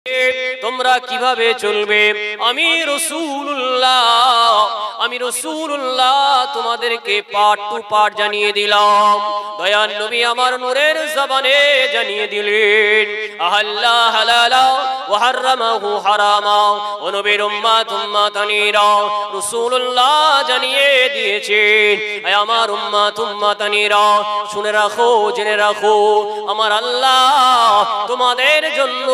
তোমরা কিভাবে চলবে। আমি রাসূলুল্লাহ তোমাদেরকে পার্ট টু পার্ট জানিয়ে দিলাম। দয়ার নবী আমার নূরের জবানে জানিয়ে দিলেন আহাল্লা হালালা ওয়া হারামাহু হারামা। ও নবীর উম্মাতানিরা রাসূলুল্লাহ জানিয়ে দিয়েছেন, আয় আমার উম্মাতানিরা শুনে রাখো, জেনে রাখো, আমার আল্লাহ তোমাদের জন্য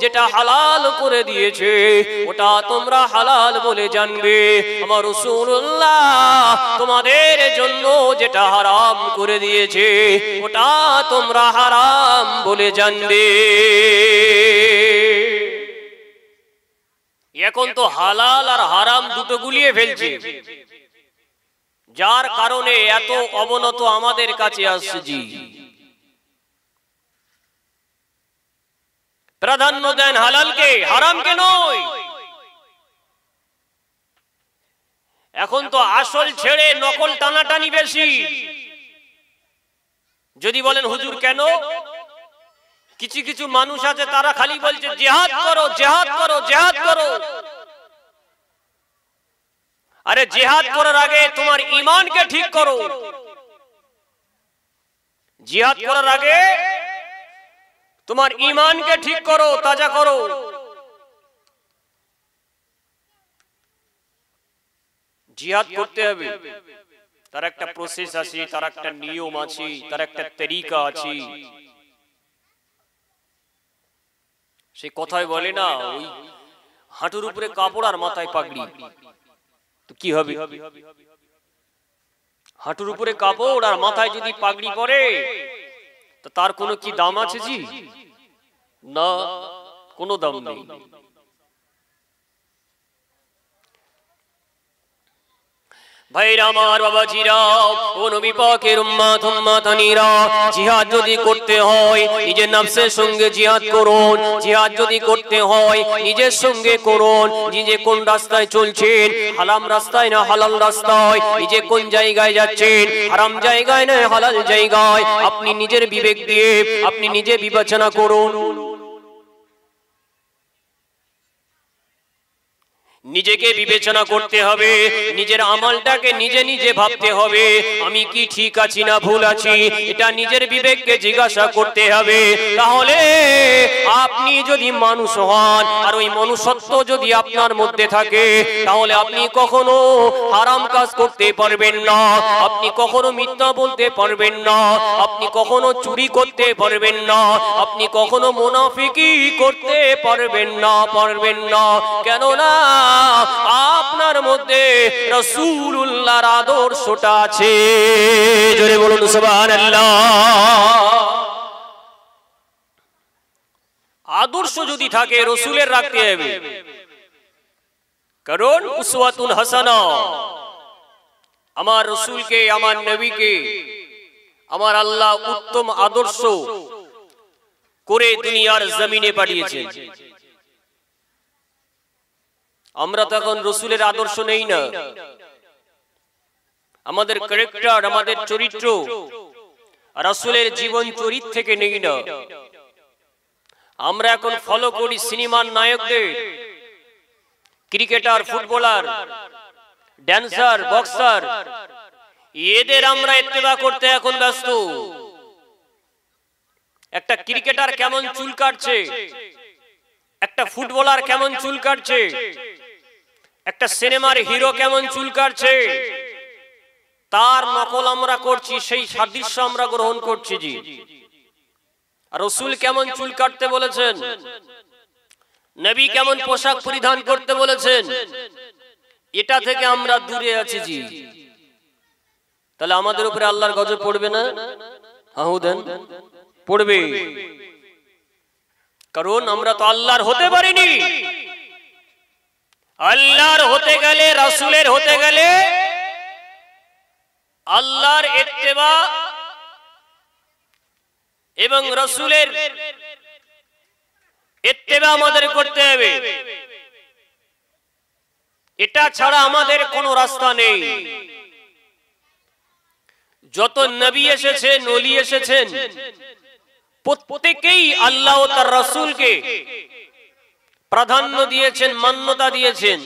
যেটা হালাল করে দিয়েছে ওটা তোমরা হালাল বলে জানবে। আমার রাসূলুল্লাহ তোমাদের জন্য যেটা হারাম করে দিয়েছে ওটা তোমরা হারাম বলে জানবে। এখন তো হালাল আর হারাম দুটো গুলিয়ে ফেলছে, যার কারণে এত অবনত আমাদের কাছে আসছে। জি, প্রাধান্য দেন হালালকে, হারামকে নয়। এখন তো আসল ছেড়ে নকল টানাটানি বেশি। যদি বলেন হুজুর কেন, কিছু কিছু মানুষ আছে তারা খালি বলছে জিহাদ করো, জিহাদ করো, জিহাদ করো। আরে জিহাদ করার আগে তোমার ঈমানকে ঠিক করো। জিহাদ করার আগে তোমার ঈমানকে ঠিক করো, তাজা করো। জিহাদ করতে হবে, তার একটা প্রসেস আছে, তার একটা নিয়ম আছে, তার একটা তরিকা আছে। সে কথাই বলে না, ওই হাঁটুর উপরে কাপড় আর মাথায় পাগড়ি, তো কি হবে? হাঁটুর উপরে কাপড় আর মাথায় যদি পাগড়ি পরে তো তার কোনো কি দাম আছে? জি না, কোনো দাম নেই। ভাইরা আমার, বাবাজিরা, ও নবী পাকের উম্মাতানিরা, জিহাদ যদি করতে হয় নিজের নফসের সঙ্গে জিহাদ করুন। জিহাদ যদি করতে হয় নিজের সঙ্গে করুন। নিজে কোন রাস্তায় চলছেন, হারাম রাস্তায় না হালাল রাস্তায়, নিজে কোন জায়গায় যাচ্ছেন, হারাম জায়গায় না হালাল জায়গায়, আপনি নিজের বিবেক দিয়ে আপনি নিজে বিবেচনা করুন। নিজেকে বিবেচনা করতে হবে, নিজের আমলটাকে নিজে নিজে ভাবতে হবে, আমি কি ঠিক আছি না ভুল আছি, এটা নিজের বিবেককে জিজ্ঞাসা করতে হবে। তাহলে আপনি যদি মানুষ হন আর ওই মনুষ্যত্ব যদি আপনার মধ্যে থাকে, তাহলে আপনি কখনো হারাম কাজ করতে পারবেন না, আপনি কখনো মিথ্যা বলতে পারবেন না, আপনি কখনো চুরি করতে পারবেন না, আপনি কখনো মুনাফিকি করতে পারবেন না। কেননা আপনার মধ্যে রাসূলুল্লাহর আদর্শটা আছে। জোরে বলুন সুবহানাল্লাহ। আদর্শ যদি থাকে রাসূলের রাখতে হবে, কারণ উসওয়াতুন হাসানা, আমার রাসূলকে, আমার নবীকে আমার আল্লাহ উত্তম আদর্শ করে দুনিয়ার জমিনে পাঠিয়েছেন। আমরা তো এখন রাসূলের আদর্শ নেই না, আমাদের ক্যারেক্টার, আমাদের চরিত্র রাসূলের জীবন চরিত্র থেকে নেই না। আমরা এখন ফলো করি সিনেমার নায়কদের, ক্রিকেটার, ফুটবলার, ড্যান্সার, বক্সার, এদের আমরা ইত্তেবা করতে এখন ব্যস্ত। একটা ক্রিকেটার কেমন চুল কাটছে, একটা ফুটবলার কেমন চুল কাটছে, একটা সিনেমার হিরো কেমন চুল কাটছে, তার নকল আমরা করছি, সেই সাদৃশ্য আমরা গ্রহণ করছি। জি, আর রাসূল কেমন চুল কাটতে বলেছেন, নবী কেমন পোশাক পরিধান করতে বলেছেন, এটা থেকে আমরা দূরে আছি। জি, তাহলে আমাদের উপরে আল্লাহর গজব পড়বে না? আহুদেন পড়বে, কারণ আমরা তো আল্লাহর হতে পারিনি। আল্লাহর হতে গেলে, রাসূলের হতে গেলে আল্লাহর ইত্তেবা এবং রাসূলের ইত্তেবা আমাদের করতে হবে। এটা ছাড়া আমাদের কোনো রাস্তা নেই। যত নবী এসেছেন, ওলি এসেছেন, প্রত্যেকেই আল্লাহ ও তার রাসূলকে প্রাধান্য দিয়েছেন, মান্যতা দিয়েছেন।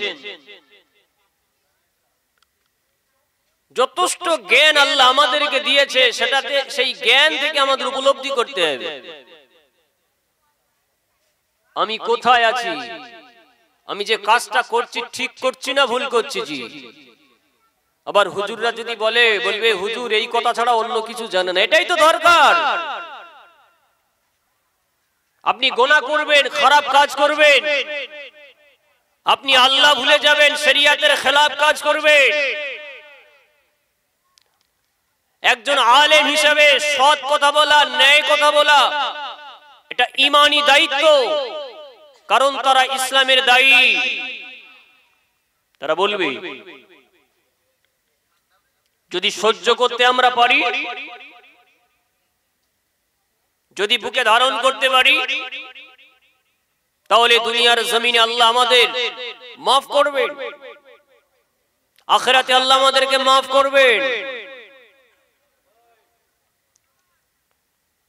যথেষ্ট জ্ঞান আল্লাহ আমাদেরকে দিয়েছে, সেটাতে সেই জ্ঞান থেকে আমাদের উপলব্ধি করতে হবে আমি কোথায় আছি, আমি যে কাজটা করছি ঠিক করছি না ভুল করছি। জি, আবার হুজুররা যদি বলবে হুজুর এই কথা ছাড়া অন্য কিছু জানে না, এটাই তো দরকার। আপনি গুনাহ করবেন, খারাপ কাজ করবেন, আপনি আল্লাহ ভুলে যাবেন, শরিয়াতের খেলাফ কাজ করবেন। একজন আলেম হিসেবে সৎ কথা বলা, ন্যায় কথা বলা, এটা ঈমানি দায়িত্ব। কারণ তারা ইসলামের দায়ী। তারা বলবে যদি সহ্য করতে আমরা পারি, যদি বুকে ধারণ করতে পারি, তাহলে দুনিয়ার জমিনে আল্লাহ আমাদের মাফ করবেন, আখিরাতে আল্লাহ আমাদেরকে মাফ করবেন।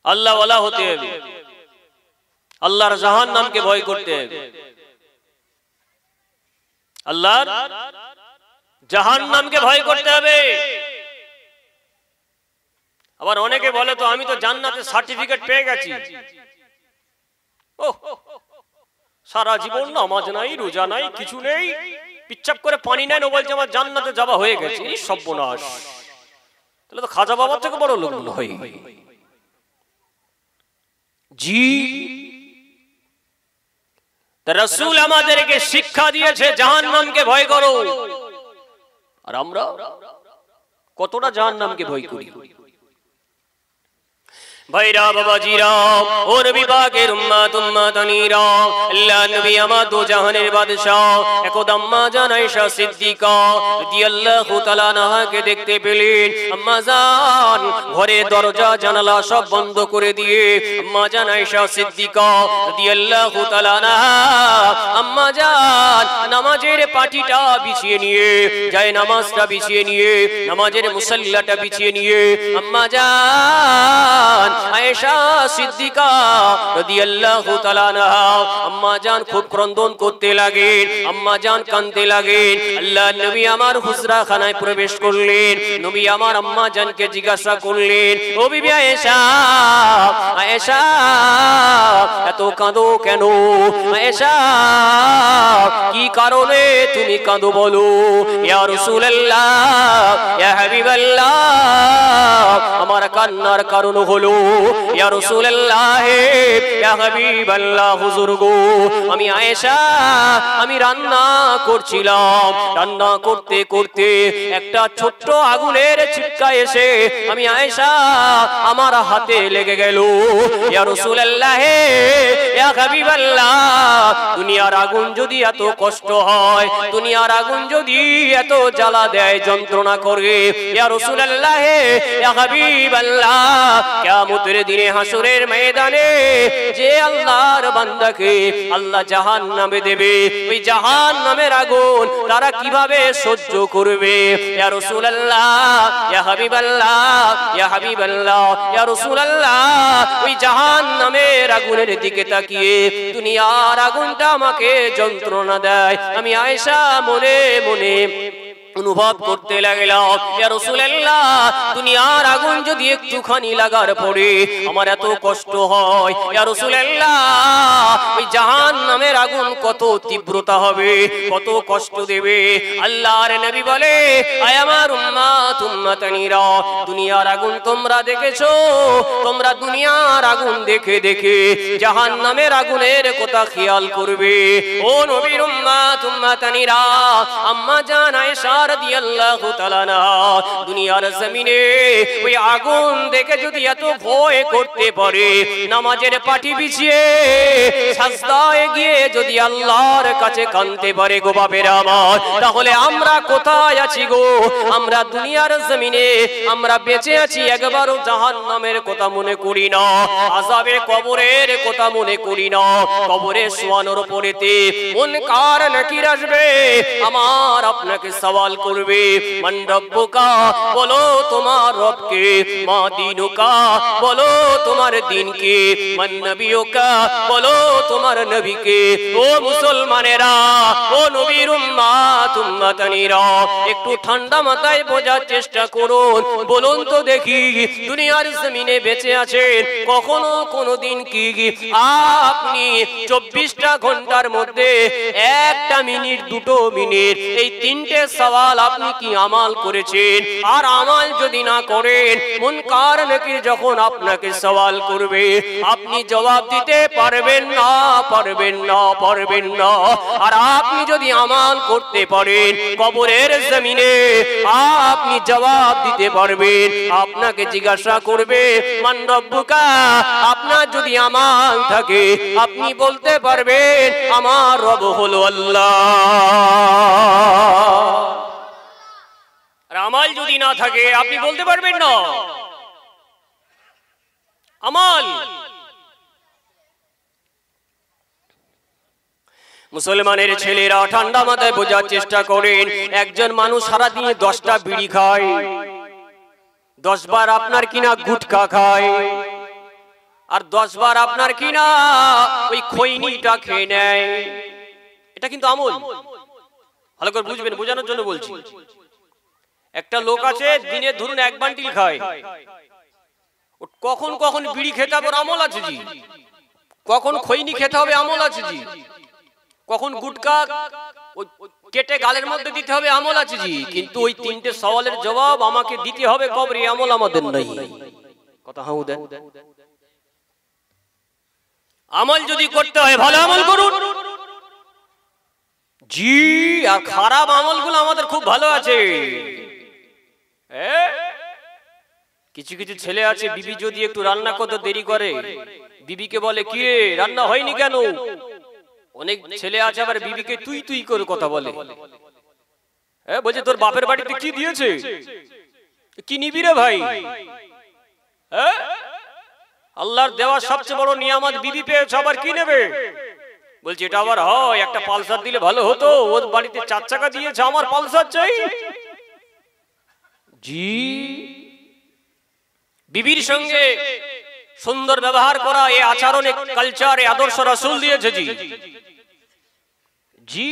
আল্লাহ ওয়ালা হতে হবে, আল্লাহর জাহান্নামকে ভয় করতে হবে, আল্লাহর জাহান্নামকে ভয় করতে হবে। আবার অনেকে বলে তো আমি তো জান্নাতের সার্টিফিকেট পেয়ে গেছি। সারা জীবন নামাজ নাই, রোজা নাই, কিছু নেই, পিচ্ছাপ করে পানি নেন, ও বলছে আমার জান্নাতে যাওয়া হয়ে গেছে। এই সর্বনাশ, তাহলে তো খাজা বাবার থেকে বড় লোক হয়। জি, রাসূল আমাদেরকে শিক্ষা দিয়েছে জাহান্নামকে ভয় করো। আর আমরা কতটা জাহান্নামকে ভয় করি। ভাইরা বাবাজিরা ও নবী পাকের উম্মত উম্মতানিরা, আল্লাহ নবী আমার দো জাহানের বাদশা একদা আম্মা জান আয়েশা সিদ্দিকা রাদিয়াল্লাহু তাআলা আনহাকে দেখতে পেলেন। আম্মা জান ঘরের দরজা জানালা সব বন্ধ করে দিয়ে আম্মা জান আয়েশা সিদ্দিকা রাদিয়াল্লাহু তাআলা আনহা আম্মা জান নামাজের পাটিটা বিছিয়ে নিয়ে, যায় নামাজটা বিছিয়ে নিয়ে, নামাজের মুসাল্লাটা বিছিয়ে নিয়ে আম্মা জান আয়েশা সিদ্দিকা রাদিয়াল্লাহু তাআলা আনহা আম্মা জান খুব ক্রন্দন করতে লাগেন, আম্মা জান কাঁদতে লাগেন। আল্লাহর নবী আমার হুজরা খানায় প্রবেশ করলেন। নবী আমার আম্মা জানকে জিজ্ঞাসা করলেন, ও বিবি আয়েশা, আয়েশা এত কাঁদো কেন? আয়েশা কি কারণে তুমি কাঁদো বলো? ইয়া রাসূলুল্লাহ, ইয়া হাবিবাল্লাহ, আমার কান্নার কারণ হলো ইয়া রাসূলুল্লাহ, ইয়া হাবিবাল্লাহ, হুজুর গো, আমি আয়েশা আমি রান্না করছিলাম, রান্না করতে করতে একটা ছোট্ট আগুনের ছিটকা এসে আমি আয়েশা আমার হাতে লেগে গেল। ইয়া রাসূলুল্লাহ, ইয়া হাবিবাল্লাহ, দুনিয়ার আগুন যদি এত কষ্ট হয়, দুনিয়ার আগুন যদি এত জ্বালা দেয়, যন্ত্রণা করে, ইয়া রাসূলুল্লাহ, ইয়া হাবিবাল্লাহ, কিয়ামতের দিনে হাসরের ময়দানে যে আল্লাহর বান্দাকে আল্লাহ জাহান্নামে দেবে, ওই জাহান্নামের আগুন তারা কিভাবে সহ্য করবে? ইয়া রাসূলুল্লাহ, ইয়া হাবিবাল্লাহ, ইয়া হাবিবাল্লাহ, ইয়া রাসূলুল্লাহ, ওই জাহান্নামের আগুনের দিকে তাকিয়ে দুনিয়ার আগুনটা আমাকে যন্ত্রণা দেয়, আমি আয়েশা মনে মনে অনুভব করতে লাগলাম, ইয়া রাসূলুল্লাহ, দুনিয়ার আগুন যদি একটুখানি লাগার পরে আমার এত কষ্ট হয়, ইয়া রাসূলুল্লাহ, ওই জাহান্নামের আগুন কত তীব্রতা হবে, কত কষ্ট দেবে। আল্লাহর নবী বলে, আয় আমার উম্মত উম্মতানিরা, দুনিয়ার আগুন তোমরা দেখেছো, তোমরা দুনিয়ার আগুন দেখে দেখে জাহান্নামের আগুনের কথা খেয়াল করবে। ও নবীর উম্মত উম্মতানিরা, আম্মা জান আয়েশা রাদিয়াল্লাহু তাআলা আনহা দুনিয়ার জমিনে ওই আগুন দেখে যদি এত ভয় করতে পারে, নামাজের পাটি বিছিয়ে সাজদায় গিয়ে যদি আল্লাহর কাছে কাঁদতে পারে গো বাপেরা আমার, তাহলে আমরা কোথায় আছি গো? আমরা দুনিয়ার জমিনে আমরা বেঁচে আছি, একবারও জাহান্নামের কথা মনে করি না, আযাবে কবরের কথা মনে করি না। কবরে শোয়ানোর পরেতে মুনকার নাকির আসবে, আমার আপনাকে সওয়াল করবে। মান রব্বুকা, বলো তোমার রবকে। মা দীনুকা, বলো তোমার দিনকে। মান নবিয়ুকা, বলো তোমার নবীকে। ও মুসলমানেরা, ও নবীর উম্মাত উম্মাতানিরা, একটু ঠান্ডা মাথায় বোঝার চেষ্টা করুন। বলুন তো দেখি, দুনিয়ার জমিনে বেঁচে আছেন, কখনো কোনোদিন কি আপনি 24টা ঘন্টার মধ্যে 1টা মিনিট 2টো মিনিট এই 3টে সওয়াল আপনি কি আমাল করেছেন? আর আমাল যদি না করেন, মুনকার নাকির যখন আপনাকে সওয়াল করবে, আপনি জবাব দিতে পারবেন না, পারবেন না, পারবেন না। আর আপনি যদি আমাল করতে পারেন, কবরের জমিনে আপনি জবাব দিতে পারবেন। আপনাকে জিজ্ঞাসা করবে মান রব্বুকা, আপনার যদি আমাল থাকে আপনি বলতে পারবেন আমার রব হলো আল্লাহ। আর আমাল যদি না থাকে আপনি বলতে পারবেন না আমাল। মুসলমানের ছেলেরা ঠান্ডা মাথায় বোঝার চেষ্টা করেন। একজন মানুষ সারাদিনে 10টা বিড়ি খায়, 10 বার আপনার কিনা গুটখা খায়, আর 10 বার আপনার কিনা ওই খৈনিটা খেয়ে নেয়। এটা কিন্তু আমল। ভালো করে বুঝবেন, বোঝানোর জন্য বলছি। একটা লোক আছে দিনে ধরুন 1 বান্ডিল খায়, কখন কখন বিড়ি খেতে হবে আমল আছে জি, কখন খৈনি খেতে হবে আমল আছে জি, কখন গুটকা কেটে গালের মধ্যে দিতে হবে আমল আছে জি। কিন্তু ওই 3টে সওয়ালের জবাব আমাকে দিতে হবে কবরে, আমল আমাদের নাই। কথা হাউ দেন। আমল যদি করতে হয় ভালো আমল করুন জি। আর খারাপ আমলগুলো আমাদের খুব ভালো আছে। কিছু কিছু ছেলে আছে, বিবি যদি একটু রান্না করতে দেরি করে, বিবিকে বলে কি রে রান্না হয়নি কেন? অনেক ছেলে আছে আবার বিবিকে তুই তুই করে কথা বলে। বলছে তোর বাপের বাড়িতে কি দিয়েছে, কি নিবি রে ভাই? আল্লাহর দেওয়া সবচেয়ে বড় নিয়ামত বিবি পেয়েছে, আবার কি নেবে? বলছে এটা আবার হয়, একটা পালসার দিলে ভালো হতো, ওর বাড়িতে 4 চাকা দিয়েছে, আমার পালসার চাই জি। বিবির সঙ্গে সুন্দর ব্যবহার করা, এই আচরণে কালচার, এই আদর্শ রাসূল দিয়েছে জি জি।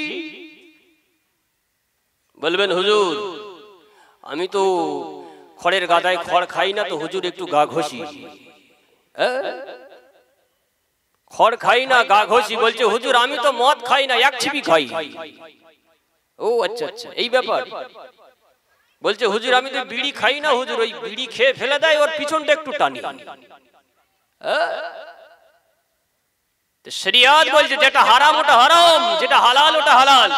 বলবেন হুজুর আমি তো খড়ের গাদায় খড় খাই না, তো হুজুর একটু গা ঘষি। খড় খাই না, গা ঘষি। বলছে হুজুর আমি তো মদ খাই না, 1 ছিপি খাই। ও আচ্ছা আচ্ছা, এই ব্যাপার। বলছে হুজুর আমি তো বিড়ি খাই না, হুজুর ওই বিড়ি খেয়ে ফেলে দেয়, ওর পিছনটা একটু টানি। শরিয়াত বলছে যেটা হারাম ওটা হারাম, যেটা হালাল ওটা হালাল।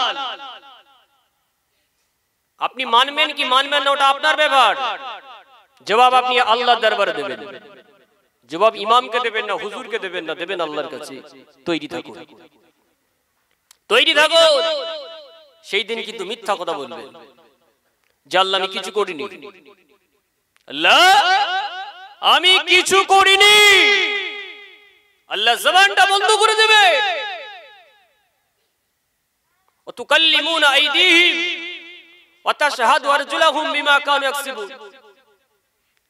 আপনি মানবেন কি মানবেন না ওটা আপনার ব্যাপার। জবাব আপনি আল্লাহর দরবারে দেবেন, জবাব ইমামকে দেবেন না, হুজুরকে দেবেন না, দেবেন আল্লাহর কাছে। তৈরি থাকুন, তৈরি থাকুন। সেই দিন কিন্তু মিথ্যা কথা বলবেন যে আল্লাহ আমি কিছু করিনি, আল্লাহ আমি কিছু করিনি। আল্লাহ জবানটা বন্ধ করে দেবে। ওয়া তুকাল্লিমুনা আইদিহিম ওয়া তাশহাদু আরজুলুহুম বিমা কানু ইয়াকসিবুন।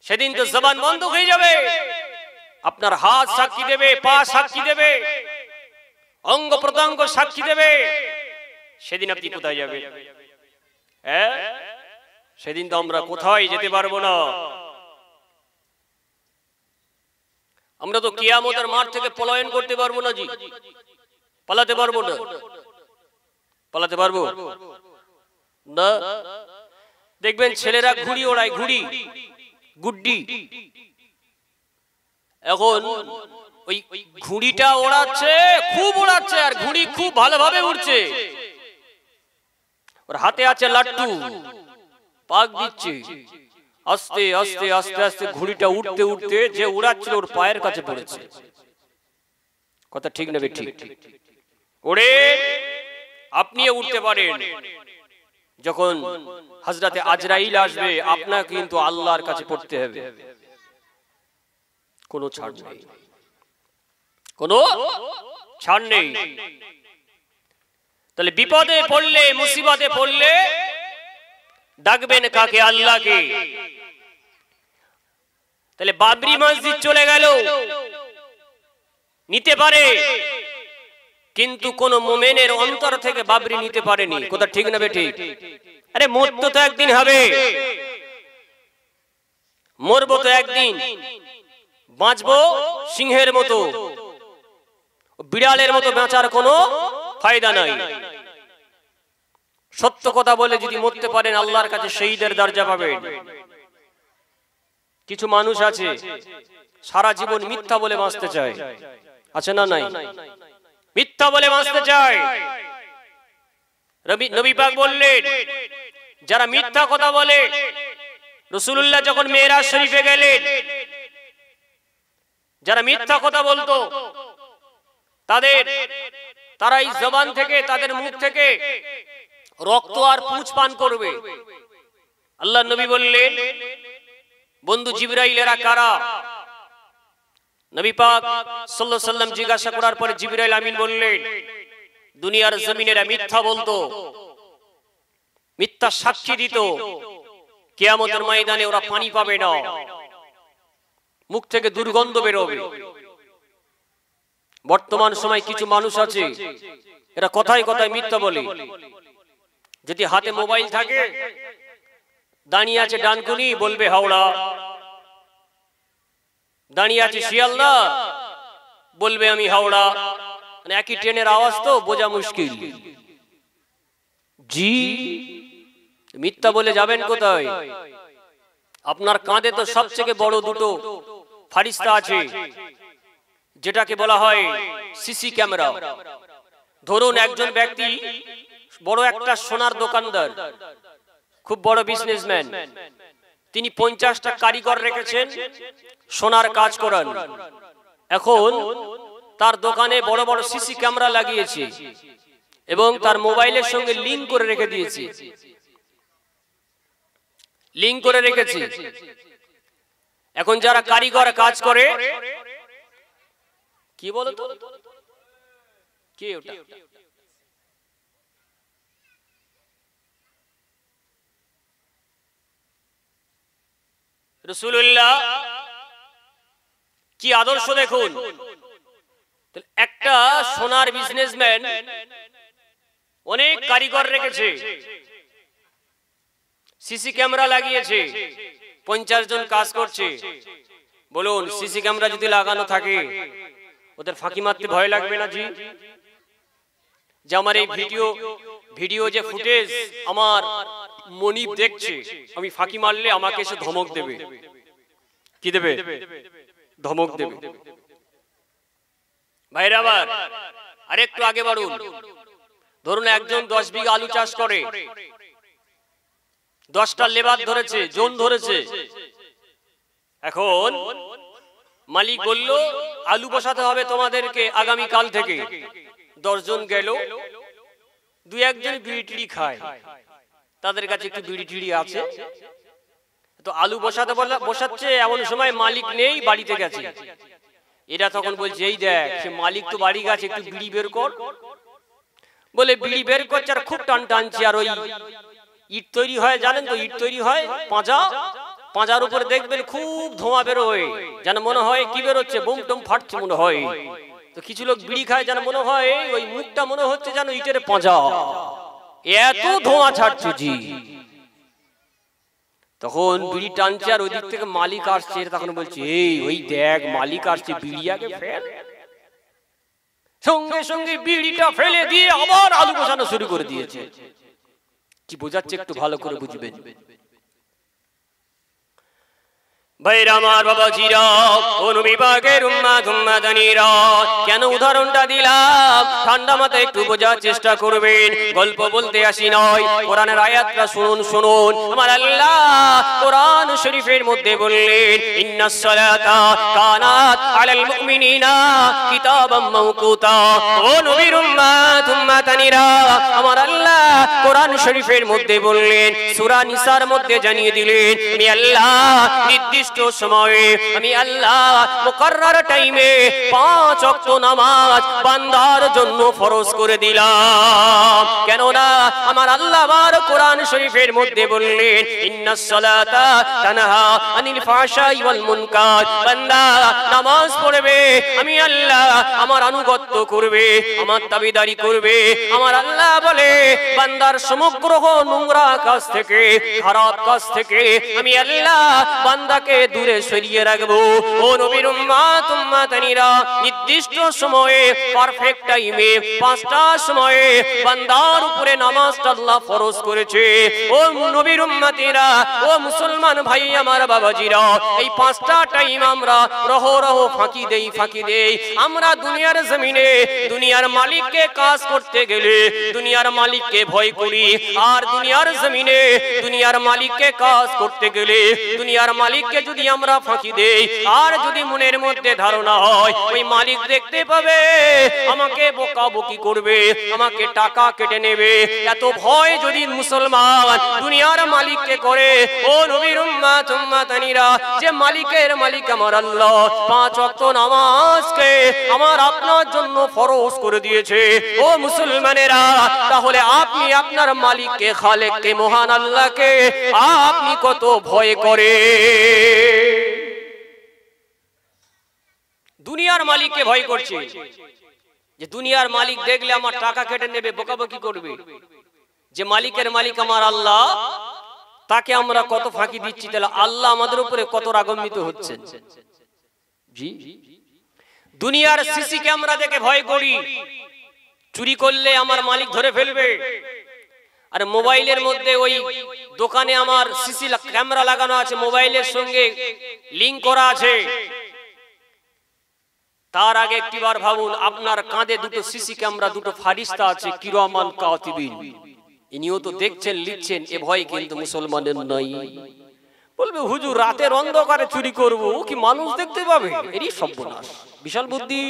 সেদিন তো জবান বন্ধ হয়ে যাবে, আপনার হাত সাক্ষী দেবে, পা সাক্ষী দেবে, অঙ্গ প্রত্যঙ্গ সাক্ষী দেবে। সেদিন আপনি কোথায় যাবেন? সেদিন তো আমরা কোথায় যেতে পারবো না। আমরা তো কিয়ামতের মাঠ থেকে পলায়ন করতে পারবো না জি, পালাতে পারবো না। পালাতে পারবো না। দেখবেন ছেলেরা ঘুড়ি ওড়ায়, ঘুড়ি গুড্ডি। এখন ওই ঘুড়িটা ওড়াচ্ছে, খুব ওড়াচ্ছে, আর ঘুড়ি খুব ভালোভাবে উড়ছে। ওর হাতে আছে লাট্টু, পাক দিচ্ছে। আস্তে আস্তে আস্তে আস্তে ঘুড়িটা উঠতে উঠতে যে উড়াচ্ছিল ওর পায়ের কাছে পড়েছে। কথা ঠিক নেবে ঠিক? ওড়ে আপনিও উঠতে পারেন। যখন হযরতে আজরাইল আসবে আপনাকে কিন্তু আল্লাহর কাছে পড়তে হবে, কোনো ছাড় নেই, কোনো ছাড় নেই। তাহলে বিপদে পড়লে, মুসিবতে পড়লে ডাকবেন কাকে? আল্লাহকে। তাহলে বাবরি মসজিদ চলে গেল, নিতে পারে, কিন্তু কোন মুমিনের অন্তর থেকে বাবরি নিতে পারেনি। কথা ঠিক না বেঠিক? আরে মরতে তো একদিন হবে, মরবো তো একদিন, বাঁচবো সিংহের মতো, বিড়ালের মতো বাঁচার কোনো ফায়দা নাই। সত্য কথা বলে যদি মরতে পারেন আল্লাহর কাছে শহীদের দরজা পাবেন। কিছু মানুষ আছে সারা জীবন মিথ্যা বলে বাঁচতে চায়, আছে না নাই? মিথ্যা বলে বাঁচতে চায়। নবী পাক বললেন যারা মিথ্যা কথা বলে, রাসূলুল্লাহ যখন মেরাজ শরীফে গেলেন, যারা মিথ্যা কথা বলতো তারাই জবান থেকে, তাদের মুখ থেকে রক্ত আর পুঁজ পান করবে। আল্লাহর নবী বললেন বন্ধু জিবরাইল এরা কারা? নবী পাক সাল্লাল্লাহু আলাইহি ওয়াসাল্লাম জিজ্ঞাসা করার পরে জিবরাইল আমিন বললেন দুনিয়ার জমিনেরা মিথ্যা বলতো, মিথ্যা সাক্ষী দিত, কিয়ামতের ময়দানে ওরা পানি পাবে না, মুখ থেকে দুর্গন্ধ বেরোবে। বর্তমান সময় কিছু মানুষ আছে এরা কথায় কথায় মিথ্যা বলে। যদি হাতে মোবাইল থাকে, দাঁড়িয়ে আছে ডানকুনি, বলবে হাওড়া, দাঁড়িয়ে আছে শিয়ালদা, বলবে আমি হাওড়া। মানে একই ট্রেনের আওয়াজ তো বোঝা মুশকিল। জি মিথ্যা বলে যাবেন কোথায়? আপনার কাঁধে তো সবচেয়ে বড় দুটো ফারিস্তা আছে, যেটাকে বলা হয় সিসি ক্যামেরা। ধরুন একজন ব্যক্তি বড় একটা সোনার দোকানদার, খুব বড় বিজনেসম্যান, তিনি 50টা কারিগর রেখেছেন সোনার কাজ করান। এখন তার দোকানে বড় বড় সিসি ক্যামেরা লাগিয়েছে এবং তার মোবাইলের সঙ্গে লিংক করে রেখে দিয়েছে, লিংক করে রেখেছে। এখন যারা কারিগর কাজ করে, কি বলো তো, কে ওটা? রাসূলুল্লাহ কি আদর্শ দেখুন। একটা সোনার বিজনেসম্যান অনেক কারিগর রেখেছে, সিসি ক্যামেরা লাগিয়েছে, 50 জন কাজ করছে। বলুন সিসি ক্যামেরা যদি লাগানো থাকে ওদের ফাঁকি মারতে ভয় লাগবে না? জি, যে আমার এই ভিডিও যে ফুটেজ আমার মনিব দেখছে, আমি ফাঁকি মারলে আমাকে এসে ধমক দেবে। কি দেবে? ধমক দেবে। ভাইরা আবার আরেকটু আগে বাড়ুন। ধরুন একজন 10 বিঘা আলু চাষ করে, 10টা লেবার ধরেছে, জোন ধরেছে। এখন মালিক বলল আলু বসাতে হবে তোমাদেরকে আগামী কাল থেকে। 10 জন গেল, 2-1 জন বিড়ি টিড়ি খায়, তাদের কাছে একটু বিড়ি টিড়ি আছে, তো আলু বসাচ্ছে। এমন সময় মালিক নেই, বাড়িতে গেছে। এরা তখন বলছে এই দেখ সে মালিক তো বাড়ি গেছে, একটু বিড়ি বের কর। বলে বিড়ি বের করছে আর খুব টান টানছে। আর ওই ইট তৈরি হয়, জানেন তো, ইট তৈরি হয় পাঁজার উপরে দেখবেন খুব ধোঁয়া বেরোয়, যেন মনে হয় কি বেরোচ্ছে, বোম টোম ফাটছে মনে হয়। তো কিছু লোক বিড়ি খায়, যেন মনে হয় ওই মুখটা মনে হচ্ছে যেন ইটের পাঁজা, এত ধোঁয়া ছাড়ছে। জি, তখন বিড়ি টানছে আর ওই দিক থেকে মালিক আসছে। তখন বলছে এই ওই দেখ মালিক আসছে, বিড়ি আগে ফেল। সঙ্গে সঙ্গে বিড়িটা ফেলে দিয়ে আবার আলু বসানো শুরু করে দিয়েছে। কি বোঝাচ্ছে একটু ভালো করে বুঝবেন। ভাইরা আমার, বাবাজিরা, অনুবিভাগের উম্মাদানিরা, কেন উদাহরণটা দিলাম ঠান্ডা মাথায় একটু বোঝার চেষ্টা করবেন। গল্প বলতে আসি নয়, কোরআনের আয়াতটা শুনুন। আমার আল্লাহ কোরআন শরীফের মধ্যে বললেন ইন্নাস সালাতা কানাত আলাল মুমিনিনা কিতাবাম মাওকুতা। ও নবীর উম্মাদানিরা, আমার আল্লাহ কোরআন শরীফের মধ্যে বললেন, সূরা নিসার মধ্যে জানিয়ে দিলেন, আমি আল্লাহ নির্দিষ্ট সময়ে, আমি আল্লাহ মুকাররার টাইমে 5 ওয়াক্ত নামাজ বান্দার জন্য ফরজ করে দিলাম। কেননা আমার আল্লাহ আমার কোরআন শরীফের মধ্যে বললেন, ইন্নাস সালাতা তানহা আনিল ফাহশাই ওয়াল মুনকার। বান্দা নামাজ পড়বে, আমি আল্লাহ আমার আনুগত্য করবে, আমার তাবিদারি করবে। আমার আল্লাহ বলে বান্দার সমগ্র নোংরা কাজ থেকে, খারাপ কাজ থেকে আমি আল্লাহ বান্দাকে দূরে সরিয়ে রাখবো। ও নবীর উম্মত উম্মতানিরা, নির্দিষ্ট সময়ে পারফেক্ট টাইমে 5টা সময়ে বান্দার উপরে নামাজটা আল্লাহ ফরজ করেছে। ও নবীর উম্মতিরা, ও মুসলমান ভাই আমার বাবাজিরা, এই 5টা টাইম আমরা রহ ফাঁকি দেই। আমরা দুনিয়ার জমিনে দুনিয়ার মালিককে কাজ করতে গেলে দুনিয়ার মালিককে ভয় করি, আর দুনিয়ার জমিনে দুনিয়ার মালিককে কাজ করতে গেলে দুনিয়ার মালিককে যদি আমরা ফাঁকি দেই, আর যদি মনের মধ্যে ধারণা হয় ওই মালিক দেখতে পাবে, আমাকে বকাবকি করবে, আমাকে টাকা কেটে নেবে, এত ভয় যদি মুসলমান দুনিয়ার মালিককে করে, ও নবীর উম্মত উম্মতানিরা, যে মালিকের মালিক আমার আল্লাহ 5 ওয়াক্ত নামাজকে আমার আপনার জন্য ফরজ করে দিয়েছে, ও মুসলমানেরা, তাহলে আপনি আপনার মালিককে, খালেককে, মহান আল্লাহকে আপনি কত ভয় করে? দুনিয়ার মালিককে ভয় করছে, যে দুনিয়ার মালিক দেখলে আমার টাকা কেটে নেবে, বকাবকি করবে। যে মালিকের মালিক আমার আল্লাহ, তাকে আমরা কত ফাঁকি দিচ্ছি, তাহলে আল্লাহ আমাদের উপরে কত রাগান্বিত হচ্ছেন। জি, দুনিয়ার সিসি ক্যামেরা দেখে ভয় করি, চুরি করলে আমার মালিক ধরে ফেলবে। আর মোবাইলের মধ্যে ওই দোকানে আমার সিসি ক্যামেরা লাগানো আছে, মোবাইলের সঙ্গে লিংক করা আছে। তার আগে একটিবার ভাবুন, আপনার কাঁধে 2টো সিসি ক্যামেরা, 2টো ফারিস্তা আছে, কিরামান কাতিবিন। ইনিও তো দেখছেন, লিখছেন, এ ভয় কিন্তু মুসলমানের নাই। বলবে হুজুর রাতের অন্ধকারে চুরি করব, কি মানুষ দেখতে পাবে? এরই সর্বনাশ, বিশাল বুদ্ধি।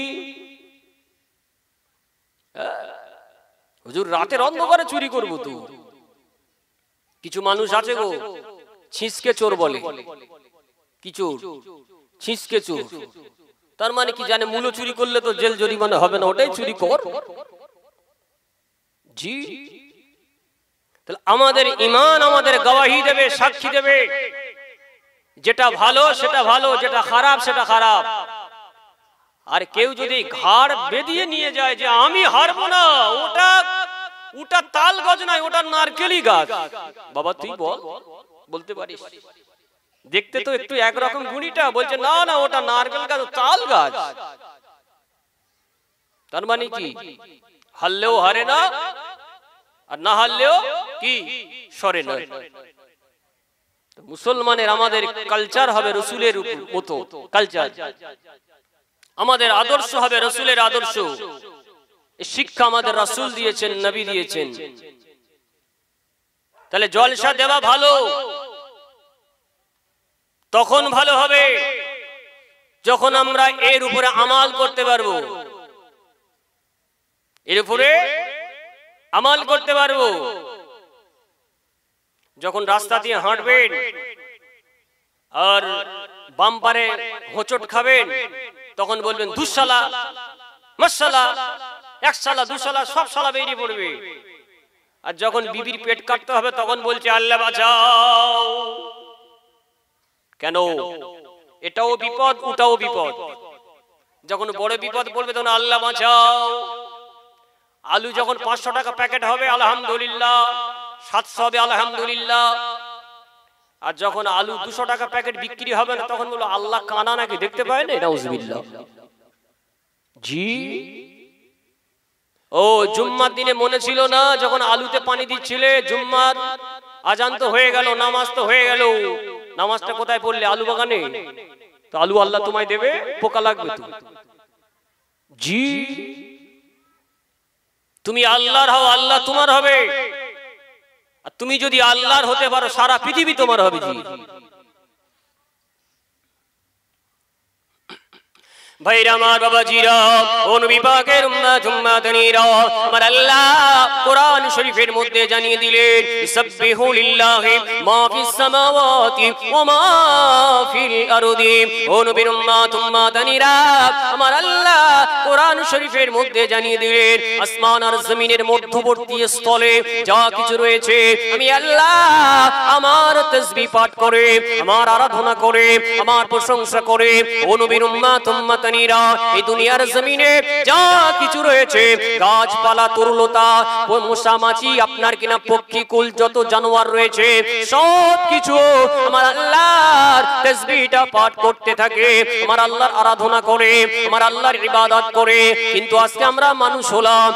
হুজুর রাতের অন্ধকারে চুরি করব তো। কিছু মানুষ আছে গো, ছিঁচকে চোর বলে। কি চোর? ছিঁচকে চোর। তার মানে কি জানে, মূল্য চুরি করলে তো জেল জরিমানা হবে না, ওটাই চুরি কর। জি, তাহলে আমাদের ঈমান আমাদের গওয়াহি দেবে, সাক্ষী দেবে, যেটা ভালো সেটা ভালো, যেটা খারাপ সেটা খারাপ। আর কেউ যদি ঘাড় বেঁধিয়ে নিয়ে যায় যে আমি হারবো না, ওটা তাল গাছ নয়, ওটা নারকেলি গাছ। বাবা তুই বল, বলতে পারিস? দেখতে তো একটু একরকম গুণিটা, বলছে না না ওটা নারকেল গাছ, তাল গাছ। তার মানে কি, হারলেও হারে না, আর না হারলেও কি সরে না। মুসলমানের আমাদের কালচার হবে রসুলের মতো কালচার, আমাদের আদর্শ হবে রসুলের আদর্শ। শিক্ষা আমাদের রাসূল দিয়েছেন, নবী দিয়েছেন। তাহলে জলসা দেওয়া ভালো, তখন ভালো হবে যখন আমরা এর উপরে আমাল করতে পারবো, এর উপরে আমাল করতে পারবো। যখন রাস্তা দিয়ে হাঁটবেন আর বাম্পারে হোঁচট খাবেন, তখন বলবেন দুঃসালা, মাশাআল্লাহ, একসালা, দুসালা, সব সালা বেরিয়ে পড়বে। আর যখন বিবির পেট কাটতে হবে, তখন বলছে আল্লাহ বাঁচাও। কেন? এটাও বিপদ, ওটাও বিপদ। যখন বড় বিপদ পড়বে তখন আল্লাহ বাঁচাও। আলু যখন 500 টাকা প্যাকেট হবে আলহামদুলিল্লাহ, 700 হবে আলহামদুলিল্লাহ। আর যখন আলু 200 টাকা প্যাকেট বিক্রি হবে না, তখন বলো আল্লাহ কানা নাকি দেখতে পায় না? নাউজুবিল্লাহ। জি, ও জুম্মার দিনে মনে ছিল না যখন আলুতে পানি দিচ্ছিলে? জুম্মার আজান তো হয়ে গেল, নামাজ তো হয়ে গেল, নামাজটা কোথায় পড়লে? আলু বাগানে। তো আলু আল্লাহ তোমায় দেবে, পোকা লাগবে তো। জি, তুমি আল্লাহর হও, আল্লাহ তোমার হবে। আর তুমি যদি আল্লাহর হতে পারো, সারা পৃথিবী তোমার হবে। জি ভাইরা, আমার বাবাজিরা, ও নবী পাকের উম্মত উম্মতানিরা, আমার আল্লাহ কোরআন শরীফের মধ্যে জানিয়ে দিলেন সাব্বিহু লিল্লাহি মা ফিস সামাওয়াতি ওয়া মা ফিল আরদি। ও নবীর উম্মত উম্মাতানিরা, আমার আল্লাহ কোরআন শরীফের মধ্যে জানিয়ে দিলেন আসমান আর জমিনের মধ্যবর্তী স্থলে যা কিছু রয়েছে আমি আল্লাহ আমার তাসবিহ পাঠ করে, আমার আরাধনা করে, আমার প্রশংসা করে। ও নবীর উম্মত উম্মাতানিরা, এই দুনিয়ার জমিনে যা কিছু রয়েছে গাছপালা, তরুলতা, মশা মাছি, আপনার কিনা পক্ষী কুল, যত জানোয়ার রয়েছে সব কিছু আমার আল্লাহর তাসবিহটা পাঠ করতে থাকে, আমার আল্লাহর আরাধনা করে, আমার আল্লাহর ইবাদত করে। কিন্তু আজকে আমরা মানুষ হলাম,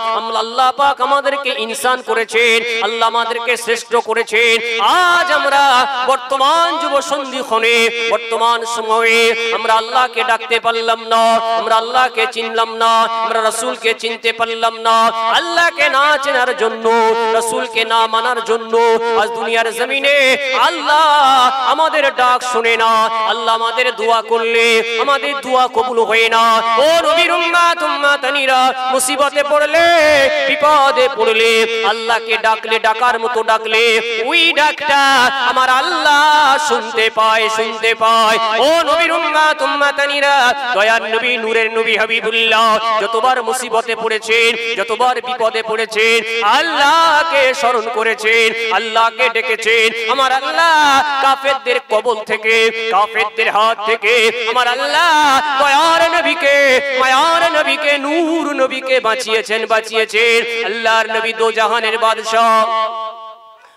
আল্লাহ পাক আমাদেরকে ইনসান করেছেন, আল্লাহ আমাদেরকে শ্রেষ্ঠ করেছেন। আজ আমরা বর্তমান যুব সন্ধিক্ষণে, বর্তমান সময়ে আমরা আল্লাহকে ডাকতে পারলাম না, আমরা আল্লাহকে চিনলাম না, আমরা রাসূলকে চিনতে পারলাম না। আল্লাহকে না চেনার জন্য, রাসূলকে না মানার জন্য আজ দুনিয়ার জমিনে আল্লাহ আমাদের ডাক শুনে না, আল্লাহ আমাদের দোয়া করলে আমাদের দোয়া কবুল হয় না। ও নবীর উম্মত উম্মাতানিরা, মুসিবতে পড়লে, বিপদে পড়লে আল্লাহকে ডাকলে, ডাকার মতো ডাকলে ওই ডাকটা আমার আল্লাহ শুনতে পায়, শুনতে পায়। ও নবীর উম্মত উম্মাতানিরা, দয়ার নবী, নূরের নবী হাবিবুল্লাহ যতবার মুসিবতে পড়েছেন, যতবার বিপদে পড়েছেন আল্লাহকে স্মরণ করেছেন, আল্লাহকে ডেকেছেন। আমার আল্লাহ কাফেরদের কবল থেকে, কাফেরদের হাত থেকে আমার আল্লাহ দয়ার নবীকে, মায়ার নবীকে, নূর নবীকে বাঁচিয়েছেন, বাঁচিয়েছেন। আল্লাহর নবী দো জাহানের বাদশা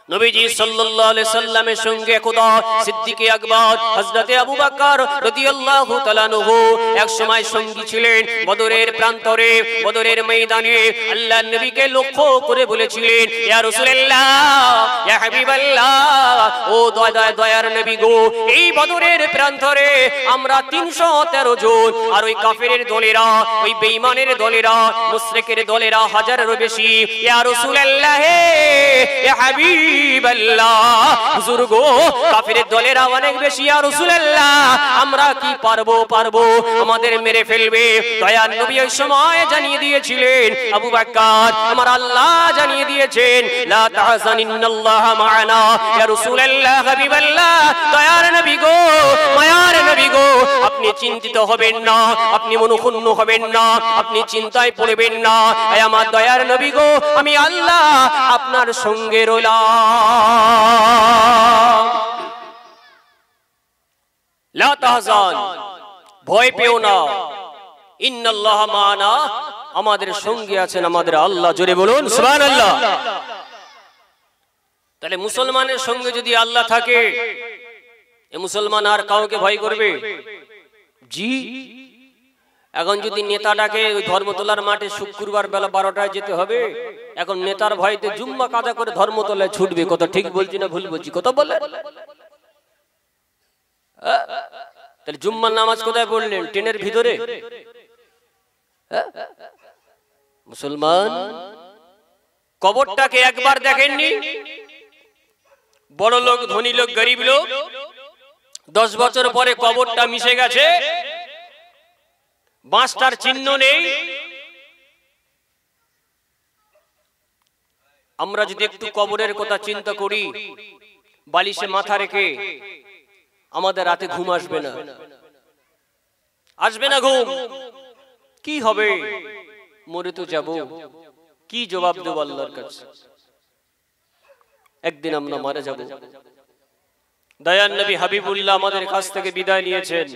নবীজি সাল্লাল্লাহু আলাইহি সাল্লামের সঙ্গে খোদা সিদ্দিক আকবর হযরতে আবু বকর রাদিয়াল্লাহু তাআলা আনহু এক সময় সঙ্গী ছিলেন। বদরের প্রান্তরে, বদরের ময়দানে আল্লাহর নবীকে লক্ষ্য করে বলেছিলেন, ইয়া রাসূলুল্লাহ, ইয়া হাবিবাল্লাহ, ও দয়ার নবী গো, এই বদরের প্রান্তরে আমরা 313 জন, আর ওই কাফেরের দলেরা, ওই বেঈমানের দলেরা, মুশরিকের দলেরা হাজারেরও বেশি। ইয়া রাসূলুল্লাহ, ইয়া হাবিব হুজুর গো, কাফিরের দলেরা অনেক বেশি, ইয়া রাসূলুল্লাহ, আমরা কি পারবো, আমাদের মেরে ফেলবে। দয়ার নবী ওই সময় জানিয়ে দিয়েছিলেন, আবু বকর, আমার আল্লাহ জানিয়ে দিয়েছেন, লা তাহজান ইন্নাল্লাহা মা'ানা। ইয়া রাসূলুল্লাহ, হাবিবাল্লাহ, দয়ার নবী গো, মায়ার নবী গো, আপনি চিন্তিত হবেন না, আপনি মনক্ষুণ্ণ হবেন না, আপনি চিন্তায় পড়বেন না। হে আমার দয়ার নবী গো, আমি আল্লাহ আপনার সঙ্গে রইলাম। লা তাহজান, ভয় পেও না, ইন্নাল্লাহা মা'ানা, আমাদের সঙ্গে আছেন আমাদের আল্লাহ। জোরে বলুন সুবহানাল্লাহ। তাহলে মুসলমানের সঙ্গে যদি আল্লাহ থাকে, এ মুসলমান আর কাউকে ভয় করবে? জি। এখন যদি নেতা ডাকে ওই ধর্মতলার মাঠে শুক্রবার বেলা 12টায় যেতে হবে, এখন নেতার ভয়তে জুম্মা কাজা করে ধর্মতলায় ছুটবে। কথা ঠিক বলছি না ভুল বলছি? কথা বলে। তাহলে জুম্মার নামাজ কোথায় পড়লেন? ট্রেনের ভিতরে? মুসলমান কবরটাকে একবার দেখেননি? বড় লোক, ধনী লোক, গরিব লোক, 10 বছর পরে কবরটা মিশে গেছে, বাঁশটার চিহ্ন নেই। আমরা যদি একটু কবরের কথা চিন্তা করি, বালিশে মাথা রেখে, আমাদের রাতে ঘুম আসবে না, আসবে না ঘুম। কি হবে? মরে তো যাব, কি জবাব দেব আল্লাহর কাছে? একদিন আমরা মারা যাব। দয়ার নবী হাবিবুল্লাহ আমাদের কাছ থেকে বিদায় নিয়েছেন,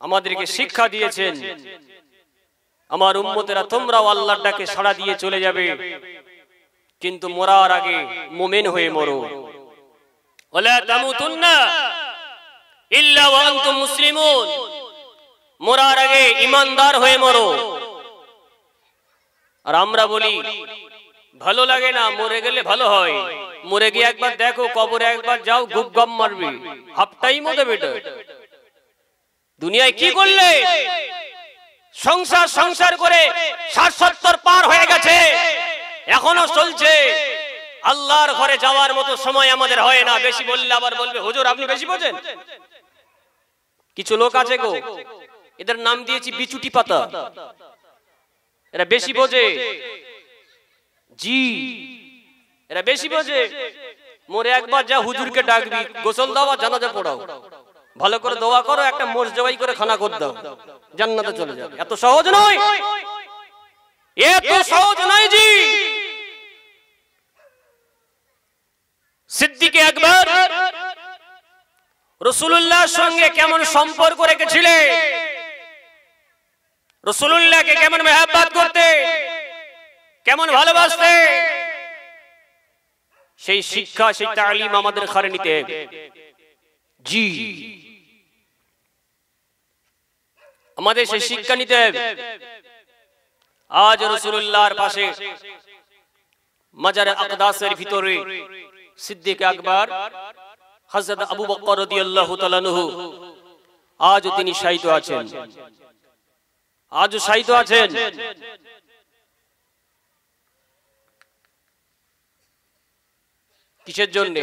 আমাদেরকে শিক্ষা দিয়েছেন, আমার উম্মতেরা তোমরাও আল্লাহর ডাকে সাড়া দিয়ে চলে যাবে, কিন্তু মরার আগে মুমিন হয়ে মরো। ওয়ালা তামুতুন্না ইল্লা ওয়া আনতুম মুসলিমুন, মরার আগে ঈমানদার হয়ে মরো। আর আমরা বলি ভালো লাগে না, মরে গেলে ভালো হয়। মরে গিয়ে একবার দেখো, কবরে একবার যাও, গুপ গাম মারবে, হাফ টাইমও দেবে। দুনিয়ায় কি করলে? সংসার করে 60-70 পার হয়ে গেছে, এখনো চলছে। আল্লাহর ঘরে যাওয়ার মতো সময় আমাদের হয় না। বেশি বললে আবার বলবে হুজুর আপনি বেশি বোঝেন। কিছু লোক আছে গো, এদের নাম দিয়েছি বিচুটি পাতা। এরা বেশি বোঝে, জি, এরা বেশি বোঝে। মোরে একবার যা হুজুরকে ডাকবি, গোসল দাও আর জানাজা পড়াও, ভালো করে দোয়া করো, একটা মোষ জবাই করে খানা করে দাও, জান্নাতে চলে যাবে। এত সহজ নয়, এত সহজ নয় জি। সিদ্দিক আকবর রাসূলুল্লাহর সঙ্গে কেমন সম্পর্ক রেখেছিলেন, রাসূলুল্লাহকে কেমন মেহাব্বত করতে, কেমন ভালোবাসতে, সেই শিক্ষা, সেই তালিম আমাদের ঘরে নিতে হবে জি। আমাদের সেই শিক্ষা নিতে হবে। আজ রাসূলুল্লাহর পাশে মাজারে আকদাসের ভিতরে সিদ্দিক আকবর হযরত আবু বকর রাদিয়াল্লাহু তাআলা আনহু আজও তিনি শায়িত আছেন, আজও শায়িত আছেন। কিসের জন্য?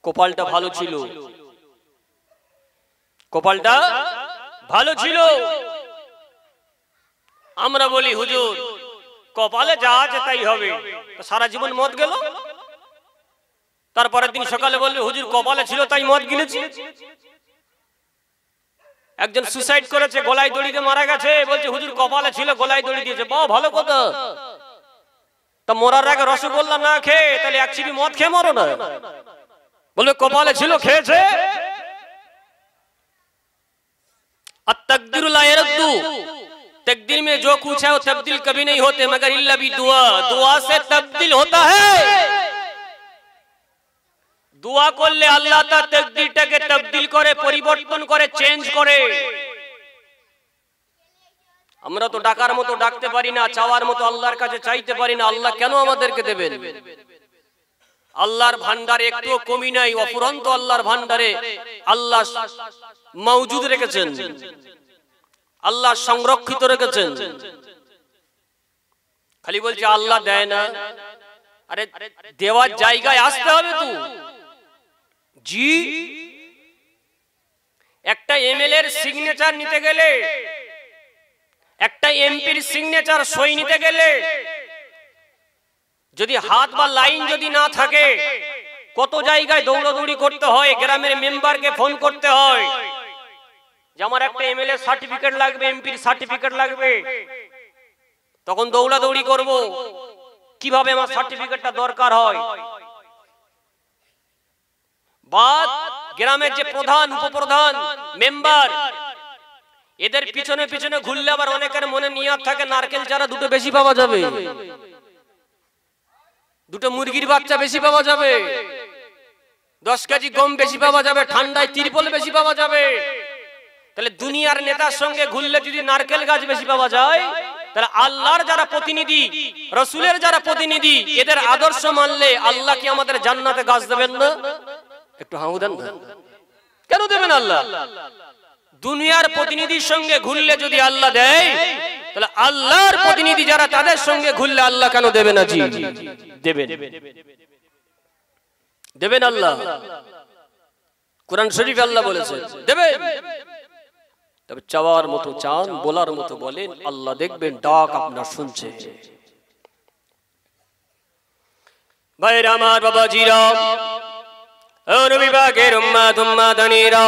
কপালটা ভালো ছিল, কপালটা ভালো ছিল। আমরা বলি হুজুর কপালে যা আছে তাই হবে, সারা জীবন মদ গেল, তারপরের দিন সকালে বলবে হুজুর কপালে ছিল তাই মদ গিলেছি। একজন সুসাইড করেছে, গলায় দড়ি দিয়ে মারা গেছে, বলছে হুজুর কপালে ছিল গলায় দড়ি দিয়েছে। বাহ, ভালো কথা। তা মরার আগে রসগোল্লা না খেয়ে তাহলে এক চিবি মদ খেয়ে মরো না, বলবে কপালে ছিল খেয়েছে। আর तकदीर ला यरद्दू, तकदीर में जो कुछ है वो तब्दील कभी नहीं होते मगर इल्ला भी दुआ, दुआ से तब्दील होता है। दुआ করলে আল্লাহ তার তাকদীরটাকে তবদিল করে, পরিবর্তন করে, চেঞ্জ করে। আমরা তো ডাকার মতো ডাকতে পারি না, চাওয়ার মতো আল্লাহর কাছে চাইতে পারি না। আল্লাহ কেন আমাদেরকে দেবেন? আল্লাহর ভান্ডারে একটু কমি নাই, অফুরন্ত আল্লাহর ভান্ডারে আল্লাহ মওজুদ রেখেছেন, আল্লাহ সংরক্ষিত রেখেছেন। খালি বলছে আল্লাহ দেয় না, আরে দেওয়ার জায়গায় আসতে হবে তো জি। একটা এমএলএ এর সিগনেচার নিতে গেলে, একটা এমপির সিগনেচার সই নিতে গেলে যদি হাত বা লাইন যদি না থাকে, কত জায়গায় দৌড়াদৌড়ি করতে হয়, গ্রামের মেম্বারকে ফোন করতে হয় যে আমার একটা এমএলএ সার্টিফিকেট লাগবে, এমপির সার্টিফিকেট লাগবে। তখন দৌড়াদৌড়ি করব, কিভাবে আমার সার্টিফিকেটটা দরকার হয়। বাদ গ্রামের যে প্রধান, উপপ্রধান, মেম্বার, এদের পিছনে পিছনে ঘুরলে আবার অনেকের মনে নিয়ত থাকে নারকেল চারা দুটো বেশি পাওয়া যাবে, দুটো মুরগির বাচ্চা বেশি পাওয়া যাবে, 10 কেজি গম বেশি পাওয়া যাবে, ঠান্ডায় তিরপল বেশি পাওয়া যাবে। তাহলে দুনিয়ার নেতার সঙ্গে ঘুরলে যদি নারকেল গাছ বেশি পাওয়া যায়, তাহলে আল্লাহর যারা প্রতিনিধি, রাসূলের যারা প্রতিনিধি, এদের আদর্শ মানলে আল্লাহ কি আমাদের জান্নাতে গাছ দেবেন না? একটু হাউ দেন না, কেন দেবেন আল্লাহ? দুনিয়ার প্রতিনিধির সঙ্গে ঘুরলে যদি আল্লাহ দেয়, তাহলে আল্লাহর প্রতিনিধি যারা তাদের সঙ্গে ঘুরলে আল্লাহ কেন দেবে না? জি দেবেন, দেবেন আল্লাহ। কোরআন শরীফে আল্লাহ বলেছেন দেবেন। তবে চাওয়ার মতো চান, বলার মতো বলেন, আল্লাহ দেখবেন ডাক আপনার শুনছে। ভাইরা আমার, বাবাজিরা, নবী পাকের উম্মত উম্মাদানিরা,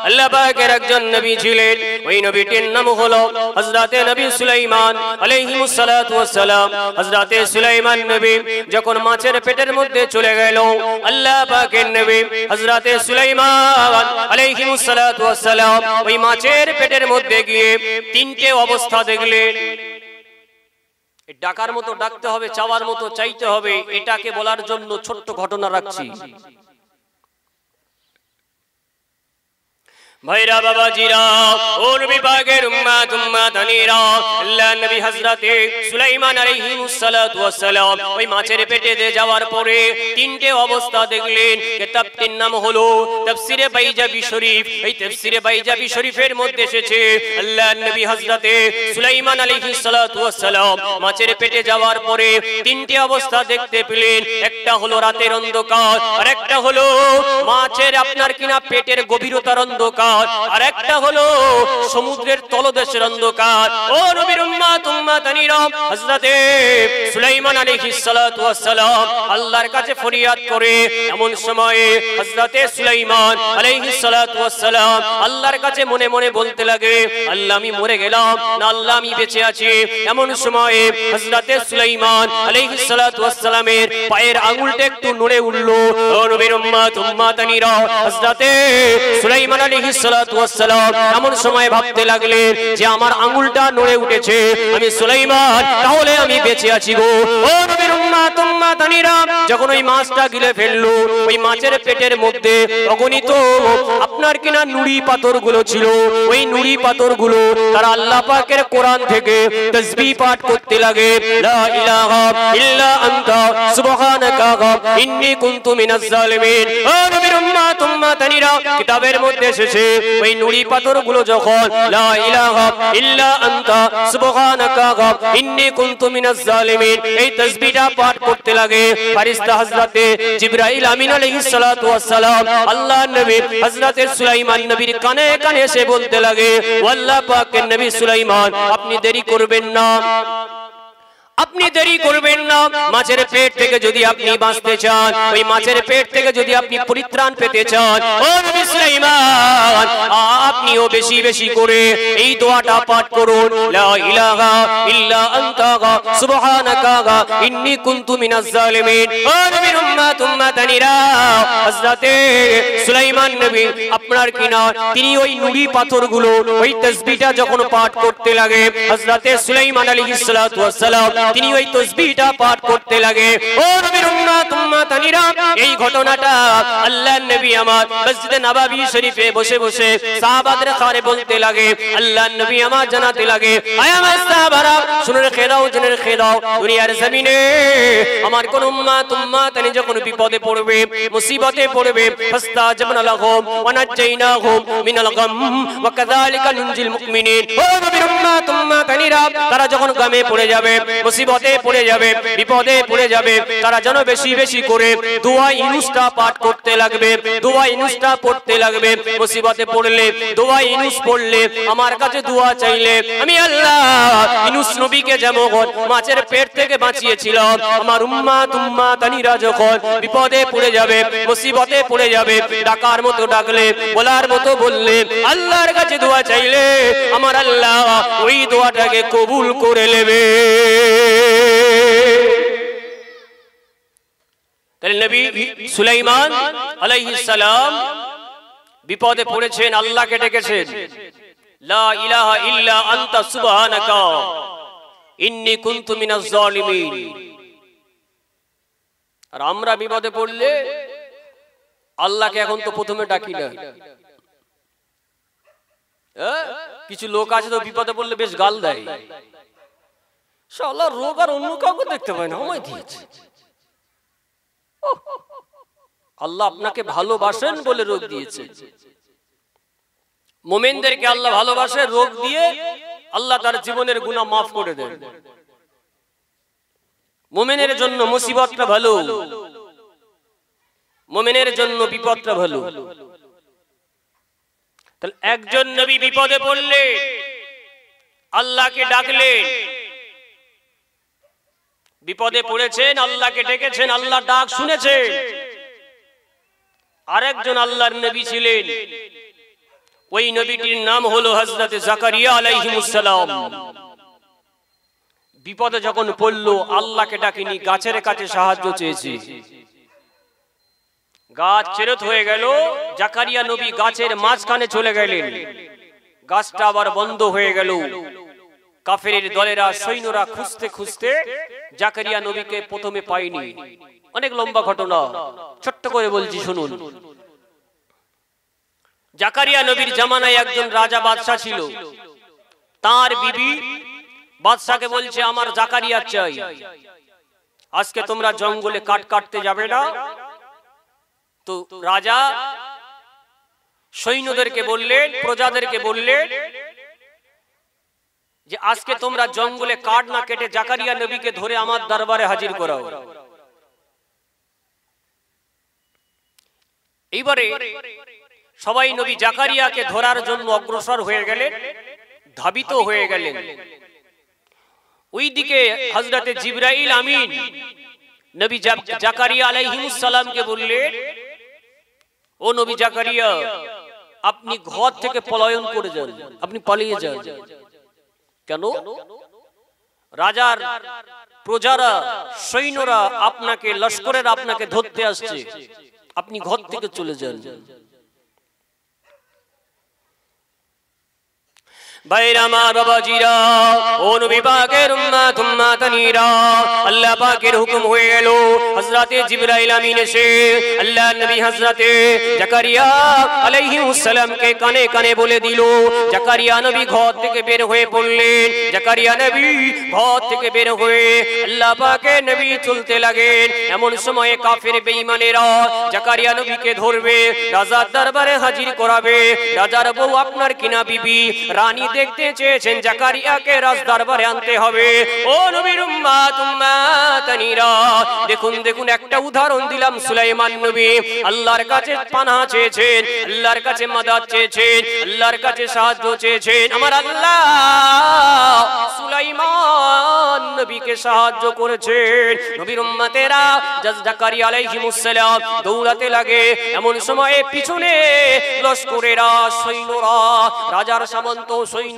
আল্লাহ পাকের একজন নবী ছিলেন, ওই নবীটির নাম হলো হযরতে নবী সুলাইমান আলাইহিস সালাতু ওয়াস সালাম। হযরতে সুলাইমান নবী যখন মাছের পেটের মধ্যে চলে গেল, আল্লাহ পাকের নবী হযরতে সুলাইমান আলাইহিস সালাতু ওয়াস সালাম ওই মাছের পেটের মধ্যে গিয়ে তিনটে অবস্থা দেখলেন। ডাকার মতো ডাকতে হবে, চাওয়ার মতো চাইতে হবে। এটাকে বলার জন্য ছোট্ট ঘটনা রাখছি। ভাইরা, বাবাজিরা, ও নবী পাকের উম্মত উম্মাদানিরা, আল্লাহ নবী হযরতে সুলাইমান আলাইহিস সালাতু ওয়াস সালাম ওই মাছের পেটে দিয়ে যাওয়ার পরে তিনটে অবস্থা দেখলেন। কিতাবটির নাম হলো তাফসীরে বাইজাবি শরীফ। এই তাফসীরে বাইজাবি শরীফের মধ্যে এসেছে আল্লাহ নবী হযরতে সুলাইমান আলাইহিস সালাতু ওয়াস সালাম মাছের পেটে যাওয়ার পরে তিনটে অবস্থা দেখতে পেলেন। একটা হলো রাতের অন্ধকার, আর একটা হলো মাছের আপনার কিনা পেটের গভীরতার অন্ধকার, অন্ধকার, আর একটা হলো সমুদ্রের তলদেশের অন্ধকার। ও নবীর উম্মত উম্মতানিরা, হযরতে সুলাইমান আলাইহিস সালাতু ওয়াস সালাম আল্লাহর কাছে ফরিয়াদ করে এমন সময়ে হযরতে সুলাইমান আলাইহিস সালাতু ওয়াস সালাম আল্লাহর কাছে মনে মনে বলতে লাগে, আল্লাহ আমি মরে গেলাম না আল্লাহ আমি বেঁচে আছি। এমন সময়ে হযরতে সুলাইমান আলাইহিস সালাতু ওয়াস সালামের পায়ের আঙ্গুলটা একটু নড়ে উঠলো। ও নবীর উম্মত উম্মতানিরা, হযরতে সুলাইমান আলাইহিস সালাতু ওয়াস সালাম এমন সময় ভাবতে লাগলেন যে আমার আঙ্গুলটা নড়ে উঠেছে, আমি সুলাইমান তাহলে আমি বেঁচে আছি গো। ও নবীর উম্মত উম্মতানিরা, যখন ওই মাছটা গিলে ফেললো, ওই মাছের পেটের মধ্যে অগণিত আপনার কিনা নুড়ি পাথরগুলো ছিল। ওই নুড়ি পাথরগুলো তারা আল্লাহ পাকের কোরআন থেকে তাসবিহ পাঠ করতে লাগে, লা ইলাহা ইল্লা আনতা সুবহানাকা ইন্নী কুনতু মিনাজ জালিমিন। ও নবীর উম্মত উম্মতানিরা, কিতাবের মধ্যে এসেছে ওই নুড়ি পাথরগুলো যখন লা ইলাহা ইল্লা আনতা সুবহানাকা ইন্নী কুনতু মিনাজ জালিমিন এই তাসবিহটা পাঠ করতে লাগে, ফেরেশতা হযরতে জিবরাইল আমিন আলাইহিস সালাতু ওয়াস সালাম আল্লাহর নবী হযরতে সুলাইমান নবীর কানে কানে এসে বলতে লাগে, ও আল্লাহ পাকের নবী সুলাইমান আপনি দেরি করবেন না, আপনি দেরি করবেন না। মাছের পেট থেকে যদি আপনি বাঁচতে চান, ওই মাছের পেট থেকে যদি আপনি পরিত্রাণ পেতে চান, ও নবী সুলাইমান আপনিও বেশি বেশি করে এই দোয়াটা পাঠ করুন, লা ইলাহা ইল্লা আনতা সুবহানাকা ইন্নী কুনতু মিনাজ জালিমিন। ও নবীর উম্মত উম্মতানিরা, হযরতে সুলাইমান নবী আপনার কিনা তিনি ওই নুড়ি পাথরগুলো ওই তাসবিহটা যখন পাঠ করতে লাগে, হযরতে সুলাইমান আলাইহিস সালাতু ওয়াস সালাম তিনি ওই তাসবিহটা পাঠ করতে লাগে। ও নবীর উম্মত উম্মতানিরা, এই ঘটনাটা আল্লাহর নবী আমার মসজিদে নববী শরীফে বসে বসে সাহাবাদের কানে বলতে লাগে, আল্লাহর নবী আমার জানাতে লাগে, আয় আমার সাহাবারা শুনে রেখে দাও, জেনে রেখে দাও, দুনিয়ার জমিনে আমার কোন উম্মত উম্মতানি যখন বিপদে পড়বে, মুসিবতে পড়বে, ফাস্তাজাবনা লাহুম ওয়া নাজাইনাহুম মিনাল গাম ওয়া কাযালিকা নুনজিল মুমিনিন। ও নবীর উম্মত উম্মতানিরা, তারা যখন গামে পড়ে যাবে, মুসিবতে পড়ে যাবে, বিপদে পড়ে যাবে, তারা যেন বেশি বেশি করে দোয়া ইনুসটা পাঠ করতে লাগবে, দোয়া ইনুসটা পড়তে লাগবে। মুসিবতে পড়লে দোয়া ইনুস পড়লে, আমার কাছে দোয়া চাইলে আমি আল্লাহ ইনুস নবীকে যেমন মাছের পেট থেকে বাঁচিয়েছিলাম, আমার উম্মত উম্মতানিরা যখন বিপদে পড়ে যাবে, মুসিবতে পড়ে যাবে, ডাকার মতো ডাকলে, বলার মতো বললে, আল্লাহর কাছে দোয়া চাইলে আমার আল্লাহ ওই দোয়াটাকে কবুল করে নেবে। তাহলে নবী সুলাইমান আলাইহিস সালাম বিপদে পড়েছেন, আল্লাহকে ডেকেছেন, লা ইলাহা ইল্লা আনতা সুবহানাকা ইন্নী কুনতু মিনাজ জালিমিন। আর আমরা বিপদে পড়লে আল্লাহকে এখন তো প্রথমে ডাকি না। কিছু লোক আছে তো বিপদে পড়লে বেশ গাল দেয়, শালা রোগ আর অন্য কাউকে দেখতে পায় না, আমায় দিয়েছে। আল্লাহ আপনাকে ভালোবাসেন বলে রোগ দিয়েছে। মুমিনদেরকে আল্লাহ ভালোবাসে, রোগ দিয়ে আল্লাহ তার জীবনের গুনাহ মাফ করে দেন। মুমিনের জন্য মুসিবতটা ভালো, মুমিনের জন্য বিপদটা ভালো। তাহলে একজন নবী বিপদে পড়লে আল্লাহকে ডাকলেন, বিপদে পড়েছেন, আল্লাহকে ডেকেছেন, আল্লাহ ডাক শুনেছেন। আরেকজন আল্লাহর নবী ছিলেন, ওই নবীটির নাম হলো হযরত জাকারিয়া আলাইহিস সালাম। বিপদে যখন পড়লো আল্লাহকে ডাকেনি, গাছের কাছে সাহায্য চেয়েছে। গাছ চেরত হয়ে গেল, জাকারিয়া নবী গাছের মাঝখানে চলে গেলেন, গাছটা আবার বন্ধ হয়ে গেল। কাফেরের দলেরা, সৈন্যরা খুঁজতে খুঁজতে জাকারিয়া নবীকে প্রথমে পায়নি। অনেক লম্বা ঘটনা, ছোট্ট করে বলছি শুনুন। জাকারিয়া নবীর জামানায় একজন রাজা বাদশা ছিল, তার বিবি বাদশাকে বলছে আমার জাকারিয়া চাই, আজকে তোমরা জঙ্গলে কাঠ কাটতে যাবে না। তো রাজা সৈন্যদেরকে বললেন, প্রজাদেরকে বললেন যে আজকে তোমরা জঙ্গলে কাঠ না কেটে জাকারিয়া নবীকে ধরে আমার দরবারে হাজির করাও। এইবারে সবাই নবী জাকারিয়াকে ধরার জন্য অগ্রসর হয়ে গেলেন, ধাবিত হয়ে গেলেন। ওইদিকে হযরতে জিবরাইল আমিন নবী জাকারিয়া আলাইহিস সালামকে বললেন, ও নবী জাকারিয়া, আপনি ঘর থেকে পলায়ন করে যান, আপনি পালিয়ে যান। কেন? রাজার প্রজারা, সৈন্যরা আপনাকে, লস্করের আপনাকে ধরতে আসছে, আপনি ঘর থেকে চলে যান। ভাইরা আমার, বাবাজিরা, ও নবী পাকের উম্মত উম্মাতানিরা, আল্লাহ পাকের হুকুম হয়ে গেল। হযরতে জিবরাইল আমিন এসে আল্লাহর নবী হযরতে জাকারিয়া আলাইহিস সালামকে কানে কানে বলে দিল। জাকারিয়া নবী ঘর থেকে বের হয়ে পড়লেন। জাকারিয়া নবী ঘর থেকে বের হয়ে আল্লাহ পাকের নবী চলতে লাগেন। এমন সময়ে কাফের বেঈমানেরা জাকারিয়া নবীকে ধরবে, রাজার দরবারে হাজির করাবে। রাজার বউ আপনার কিনা বিবি রানী দেখতে চেয়েছেন, জাকারিয়াকে রাজ দরবারে আনতে হবে। ও নবীর উম্মত উম্মাতানিরা, দেখুন দেখুন, একটা উদাহরণ দিলাম। সুলাইমান নবী আল্লাহর কাছে পানাহ চেয়েছেন, আল্লাহর কাছে মাদাদ চেয়েছেন, আল্লাহর কাছে সাহায্য চেয়েছেন। আমার আল্লাহ সুলাইমান নবীকে সাহায্য করেছেন। নবীর উম্মতেরা জাকারিয়া আলাইহিস সালাম দৌড়াতে লাগে। এমন সময়ে পিছনে লস্করেরা, সৈন্যরা, রাজার সামন্ত সৈন্যরা,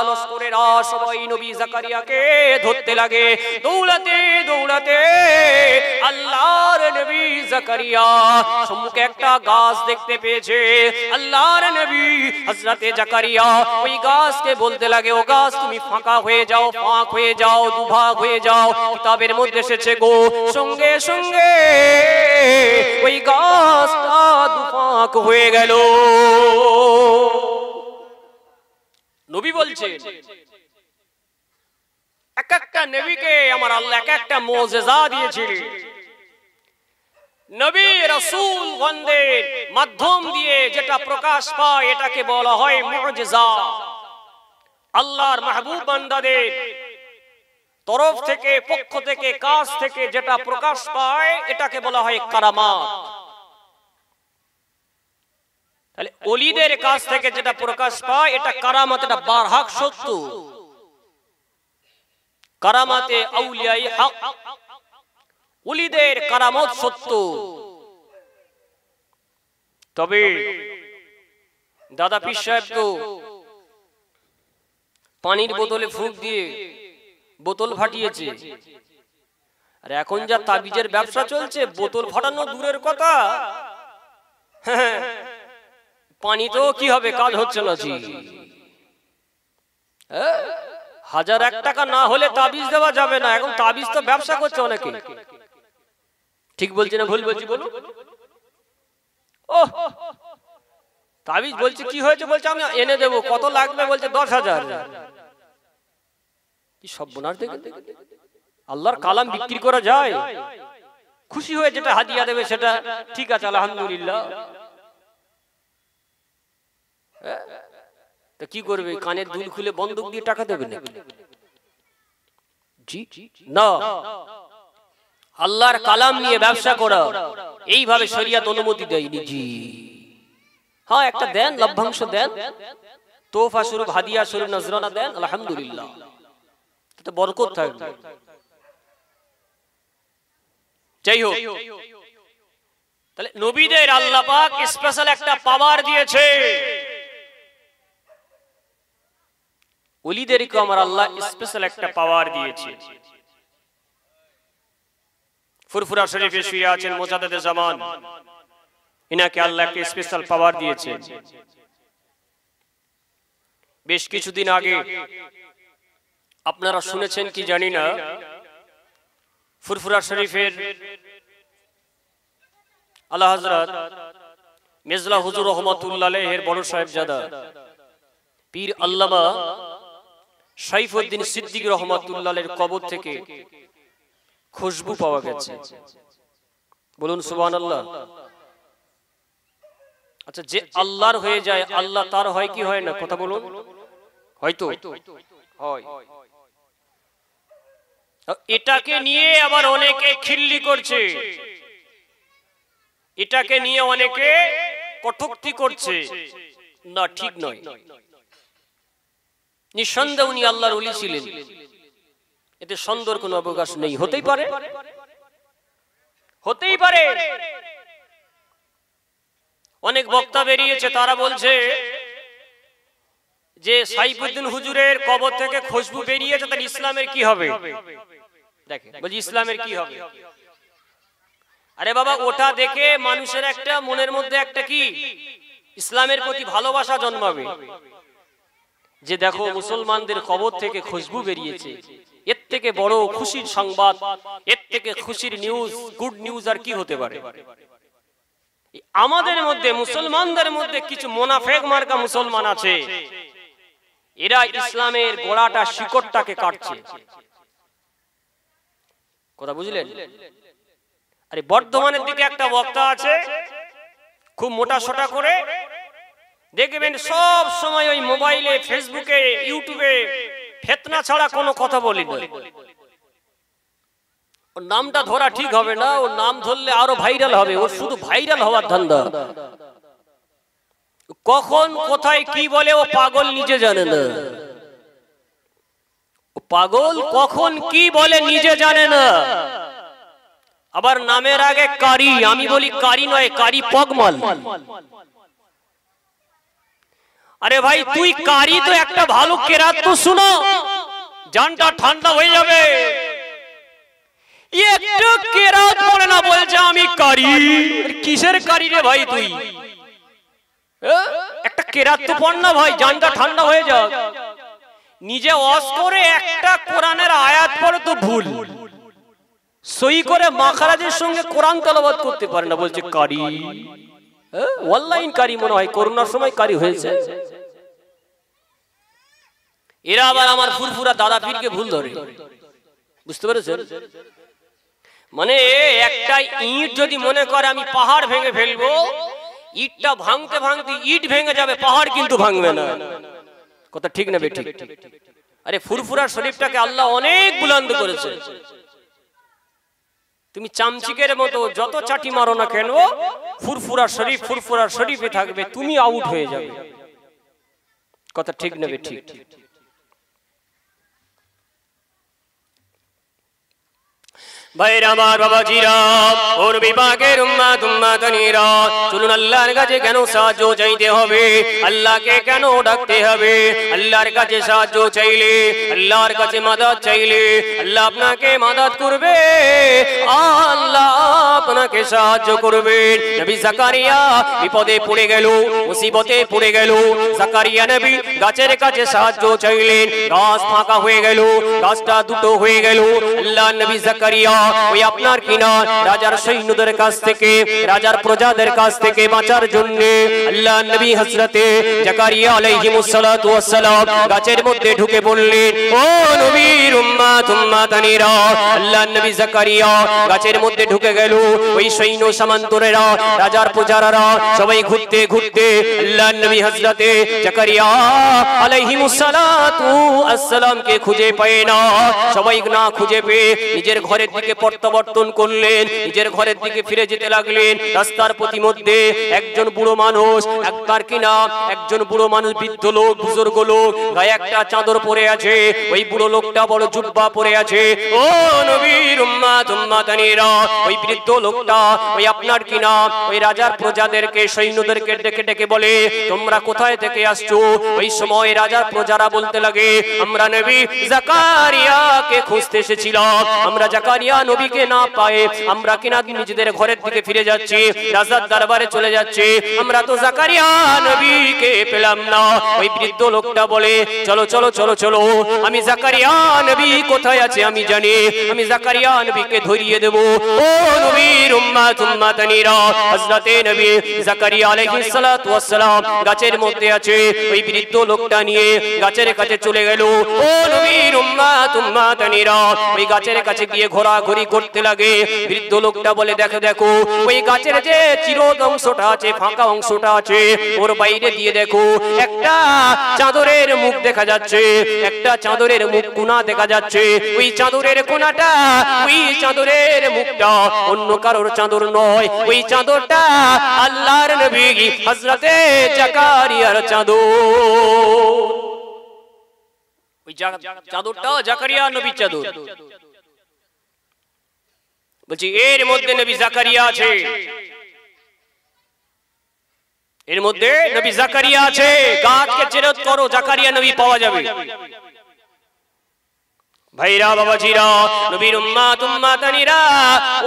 লস্করেরা সবাই নবী জাকারিয়াকে ধরতে লাগে। দৌড়াতে দৌড়াতে আল্লাহর নবী জাকারিয়া সম্মুখে একটা গাছ দেখতে পেয়েছে। আল্লাহর নবী হযরতে জাকারিয়া ওই গাছকে বলতে লাগে, ও গাছ তুমি ফাঁকা হয়ে যাও, ফাঁক হয়ে যাও, দুভাগ হয়ে যাও। কিতাবের মধ্যে এসেছে গো, সঙ্গে সঙ্গে ওই গাছটা দুভাগ হয়ে গেল। নবী বলছেন, এক একটা নবীকে আমার আল্লাহ এক একটা মুজিজা দিয়েছিলেন। নবী রাসূল গণদের মাধ্যম দিয়ে যেটা প্রকাশ পায় এটাকে বলা হয় মুজিজা। আল্লাহর মাহবুব বান্দাদের তরফ থেকে, পক্ষ থেকে, কাছ থেকে যেটা প্রকাশ পায় এটাকে বলা হয় কারামাত। তাহলে ওলিদের কাছ থেকে যেটা প্রকাশ পায় এটা কারামাত, এটা বারহাক সত্য। কারামাতে আউলিয়াই হক, ওলিদের কারামত সত্য। তবে দাদা পীর সাহেব তো পানির বোতলে ফুঁক দিয়ে বোতল ফাটিয়েছে, আর এখন যা তাবিজের ব্যবসা চলছে, বোতল ফাটানো দূরের কথা, পানি তো কি হবে, কাজ হচ্ছে না। 1001 টাকা না হলে তাবিজ দেওয়া যাবে না। এখন তাবিজ তো ব্যবসা করছে অনেকে। ঠিক বলছি না ভুল বলছি বলুন? ও তাবিজ বলছে কি হয়েছে, বলছে আমি এনে দেবো, কত লাগবে, বলছে 10,000। কি সর্বনাশ! দেখে আল্লাহর কালাম বিক্রি করা যায়? খুশি হয়ে যেটা হাদিয়া দেবে সেটা ঠিক আছে, আলহামদুলিল্লাহ। তা কি করবে, কানের দুল খুলে বন্দুক দিয়ে টাকা দেবে নাকি? জি না, আল্লাহর কালাম নিয়ে ব্যবসা করা এইভাবে শরীয়ত অনুমতি দেয়নি। জি হ্যাঁ, একটা দেন, লভ্যাংশ দেন, তোফা স্বরূপ, হাদিয়া স্বরূপ, নজরানা দেন, আলহামদুলিল্লাহ, তাতে বরকত থাকবে। যাই হোক, তাহলে নবীদের আল্লাহ পাক স্পেশাল একটা পাওয়ার দিয়েছে। ওলিদেরকে আমার আল্লাহ স্পেশাল একটা পাওয়ার দিয়েছে। ফুরফুরা শরীফে শুয়ে আছেন মুজাদ্দেদে জামান, ইনাকে আল্লাহ একটা স্পেশাল পাওয়ার দিয়েছে। বেশ কিছুদিন আগে আপনারা শুনেছেন কি জানি না, ফুরফুরা শরীফের আলা হযরত মির্জা হুজুর রহমাতুল্লাহ আলাইহির বড় সাহেবজাদা পীর আল্লামা সাইফুদ্দিন সিদ্দিক রহমাতুল্লাহ আলাইহির কবর থেকে খুশবু পাওয়া গেছে। বলুন সুবহানাল্লাহ। আচ্ছা, যে আল্লাহর হয়ে যায়, আল্লাহ তার হয় কি হয় না? কথা বলুন। হয়তো হয়। এটাকে নিয়ে আবার অনেকে খিল্লি করছে, এটাকে নিয়ে অনেকে কটূক্তি করছে, না, ঠিক নয়। নিঃসন্দেহে উনি আল্লাহর ওলি ছিলেন, এতে সন্দেহের কোনো অবকাশ নেই। হতেই পারে, হতেই পারে। অনেক বক্তা বেরিয়েছে, তারা বলছে যে সাইফুদ্দিন হুজুরের কবর থেকে খুশবু বেরিয়েছে, তাহলে ইসলামের কি হবে? দেখে বলছি ইসলামের কি হবে? আরে বাবা, ওটা দেখে মানুষের একটা মনের মধ্যে একটা কি ইসলামের প্রতি ভালোবাসা জন্মাবে, যে দেখো মুসলমানদের কবর থেকে খুশবু বেরিয়েছে। এর থেকে বড় খুশির সংবাদ, এর থেকে খুশির নিউজ, গুড নিউজ আর কি হতে পারে? আমাদের মধ্যে, মুসলমানদের মধ্যে কিছু মুনাফিক মার্কা মুসলমান আছে, এরা ইসলামের গোড়াটা, শিকড়টাকে কাটছে। কথা বুঝলেন? আরে বর্ধমানের দিকে একটা বক্তা আছে, খুব মোটা সোটা করে, দেখবেন সব সময় ওই মোবাইলে, ফেসবুকে, ইউটিউবে ফিতনা ছাড়া কোনো কথা বলি না। ওর নামটা ধরা ঠিক হবে না, ওর নাম ধরলে আরো ভাইরাল হবে, ওর শুধু ভাইরাল হওয়ার ধান্দা। কখন কোথায় কি বলে ও পাগল নিজে জানে না। ও পাগল কখন কি বলে নিজে জানে না। আবার নামের আগে কারি, আমি বলি কারি নয়, কারি পগমাল। আরে ভাই, তুই কারি তো একটা ভালো কেরাত তো শুনো, জানটা ঠান্ডা হয়ে যাবে। একটা কেরাত পড়ে না, বলছে আমি কারি। কিসের কারি রে ভাই তুই? একটা কেরাত তো পড় না ভাই, জানটা ঠান্ডা হয়ে যাক। নিজে ওয়াজ করে একটা কোরআনের আয়াত পড়ে তো ভুল, সই করে মাখরাজের সঙ্গে কোরআন তেলাওয়াত করতে পারে না, বলছে কারি। অনলাইন কারি মনে হয়, করোনার সময় কারি হয়েছে। এরা আবার আমার ফুরফুরা দাদা পীরকে ভুল ধরে, বুঝতে পেরেছেন? মানে একটা ইট যদি মনে করে আমি পাহাড় ভেঙে ফেলবো, ইটটা ভাঙতে ভাঙতে ইট ভেঙে যাবে, পাহাড় কিন্তু ভাঙবে না। কথা ঠিক না বেঠিক? আরে ফুরফুরা শরীফটাকে আল্লাহ অনেক বুলন্দ করেছে। তুমি চামচিকের মতো যত চাটি মারো না কেন, ফুরফুরা শরীফ ফুরফুরা শরীফে থাকবে, তুমি আউট হয়ে যাবে। কথা ঠিক না বেঠিক? ভাইরা আমার, বাবাজিরা, ওর বিভাগের উম্মাত উম্মাতানিরা, চলুন আল্লাহর কাছে কেন সাহায্য চাইতে হবে? আল্লাহকে কেন ডাকতে হবে? আল্লাহর কাছে সাহায্য চাইলে, আল্লাহর কাছে মাদাদ চাইলে আল্লাহ আপনাকে মাদাদ করবে, আল্লাহ আপনাকে সাহায্য করবে। নবী জাকারিয়া বিপদে পড়ে গেল, মুসিবতে পড়ে গেল, জাকারিয়া নবী গাছের কাছে সাহায্য চাইলেন। গাছ ফাঁকা হয়ে গেল, গাছটা দুটো হয়ে গেল। আল্লাহ নবী জাকারিয়া ওই আপনার কিনা রাজার সৈন্যদের কাছ থেকে, রাজার প্রজাদের কাছ থেকে বাঁচার জন্য আল্লাহ নবী হযরতে জাকারিয়া আলাইহিমুস সালাতু ওয়াস সালাম গাছের মধ্যে ঢুকে পড়লেন। ও নবীর উম্মাত উম্মাতানিরা, আল্লাহ নবী জাকারিয়া গাছের মধ্যে ঢুকে গেল। ওই সৈন্য সামন্তরেরা, রাজার প্রজারা সবাই ঘুরতে ঘুরতে আল্লাহ নবী হযরতে জাকারিয়া আলাইহিমুস সালাতু ওয়াস সালামকে খুঁজে পায় না। সবাই না খুঁজে পেয়ে নিজের ঘরের দিকে প্রত্যাবর্তন করলেন, নিজের ঘরের দিকে ফিরে যেতে লাগলেন। রাস্তার প্রতিমধ্যে একজন বুড়ো মানুষ, একবার কিনা একজন বুড়ো মানুষ, বৃদ্ধ লোক, বুজুর্গ লোক, গায়ে একটা চাদর পরে আছে। ওই বুড়ো লোকটা বড় জুব্বা পরে আছে। ও নবীর উম্মাত উম্মাতানিরা, ওই বৃদ্ধ লোকটা ওই আপনার কিনা ওই রাজার প্রজাদেরকে, সৈন্যদেরকে ডেকে ডেকে বলে, তোমরা কোথায় থেকে আসছো? ওই সময় রাজার প্রজারা বলতে লাগে, আমরা নবী জাকারিয়াকে খুঁজতে এসেছিলাম, আমরা জাকারিয়া নবীকে না পায়ে আমরা কিনা নিজেদের ঘরের দিকে ফিরে যাচ্ছি, রাজার দরবারে চলে যাচ্ছি, আমরা তো জাকারিয়া নবীকে পেলাম না। ওই বৃদ্ধ লোকটা বলে, চলো চলো চলো চলো, আমি জাকারিয়া নবী কোথায় আছে আমি জানি, আমি জাকারিয়া নবীকে ধরিয়ে দেব। ও নবীর উম্মাত উম্মাতানিরা, হযরতে নবী জাকারিয়া আলাইহিস সালাতু ওয়াস সালাম গাছের মধ্যে আছে। ওই বৃদ্ধ লোকটা নিয়ে গাছের কাছে চলে গেল। ও নবীর উম্মাত উম্মাতানিরা, ওই গাছের কাছে গিয়ে ঘোরাঘুরি করতে লাগে। বৃদ্ধ লোকটা বলে, দেখো দেখো, ওই গাছের যে চিরদ অংশটা আছে, ফাঁকা অংশটা আছে, ওর বাইরে দিয়ে দেখো একটা চাদরের মুখ দেখা যাচ্ছে, একটা চাদরের মুখ কোণা দেখা যাচ্ছে। ওই চাদরের কোণাটা, ওই চাদরের মুখটা অন্য কারো কারোর চাদর নয়, ওই চাদরটা আল্লাহর নবী হযরতে জাকারিয়ার চাদর। ওই চাদরটা জাকারিয়া নবীর চাদর। বলছি এর মধ্যে নবী জাকারিয়া আছে, এর মধ্যে নবী জাকারিয়া আছে। গাছকে চেরত করো, জাকারিয়া নবী পাওয়া যাবে। ভাইরা বাবাজিরা, নবীর উম্মাত উম্মাতানিরা,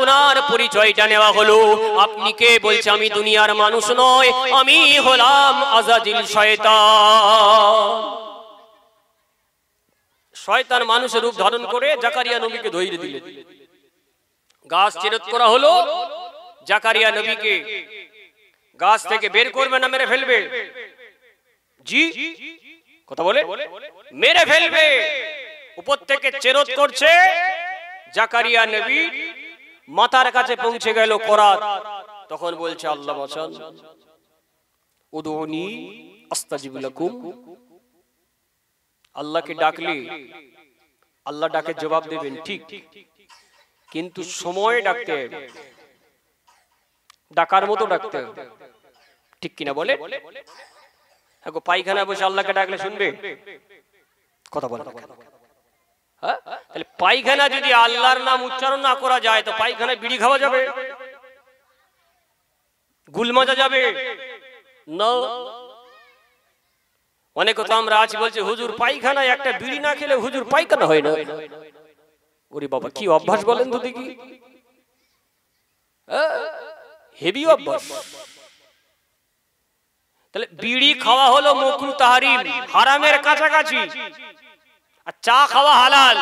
ওনার পরিচয়টা নেওয়া হলো। আপনি কে? বলছে আমি দুনিয়ার মানুষ নয়, আমি হলাম আজাজিল শয়তান। শয়তান মানুষের রূপ ধারণ করে জাকারিয়া নবীকে ধইরে দিলেন। গাছ চেরত করা হলো, জাকারিয়া নবীকে গাছ থেকে বের করবে না মেরে ফেলবে? জি, কথা বলে মেরে ফেলবে। উপর থেকে চেরত করছে, জাকারিয়া নবী মাথার কাছে পৌঁছে গেল করাত। তখন বলছে আল্লাহ বাঁচান, উদউনি আস্তাজিব লাকুম। আল্লাহকে ডাকলে আল্লাহ ডাকে জবাব দেবেন, ঠিক, কিন্তু সময়ে ডাকতে হবে, ডাকার মতো ডাকতে হবে, ঠিক কিনা বলে? এখন পায়খানা বসে আল্লাহকে ডাকলে শুনবে? কথা বলে না। হ্যাঁ, তাহলে পায়খানা যদি আল্লাহর নাম উচ্চারণ না করা যায় তো পায়খানায় বিড়ি খাওয়া যাবে, গুল মাজা যাবে না। অনেক কথা আমরা আছি বলছে হুজুর পায়খানায় একটা বিড়ি না খেলে হুজুর পায়খানা হয় না। ওরে বাবা, কি অভ্যাস বলেন তো দেখি, হেভি অভ্যাস। তাহলে বিড়ি খাওয়া হলো মাকরুহ তাহরিম, হারামের কাছাকাছি, আর চা খাওয়া হালাল।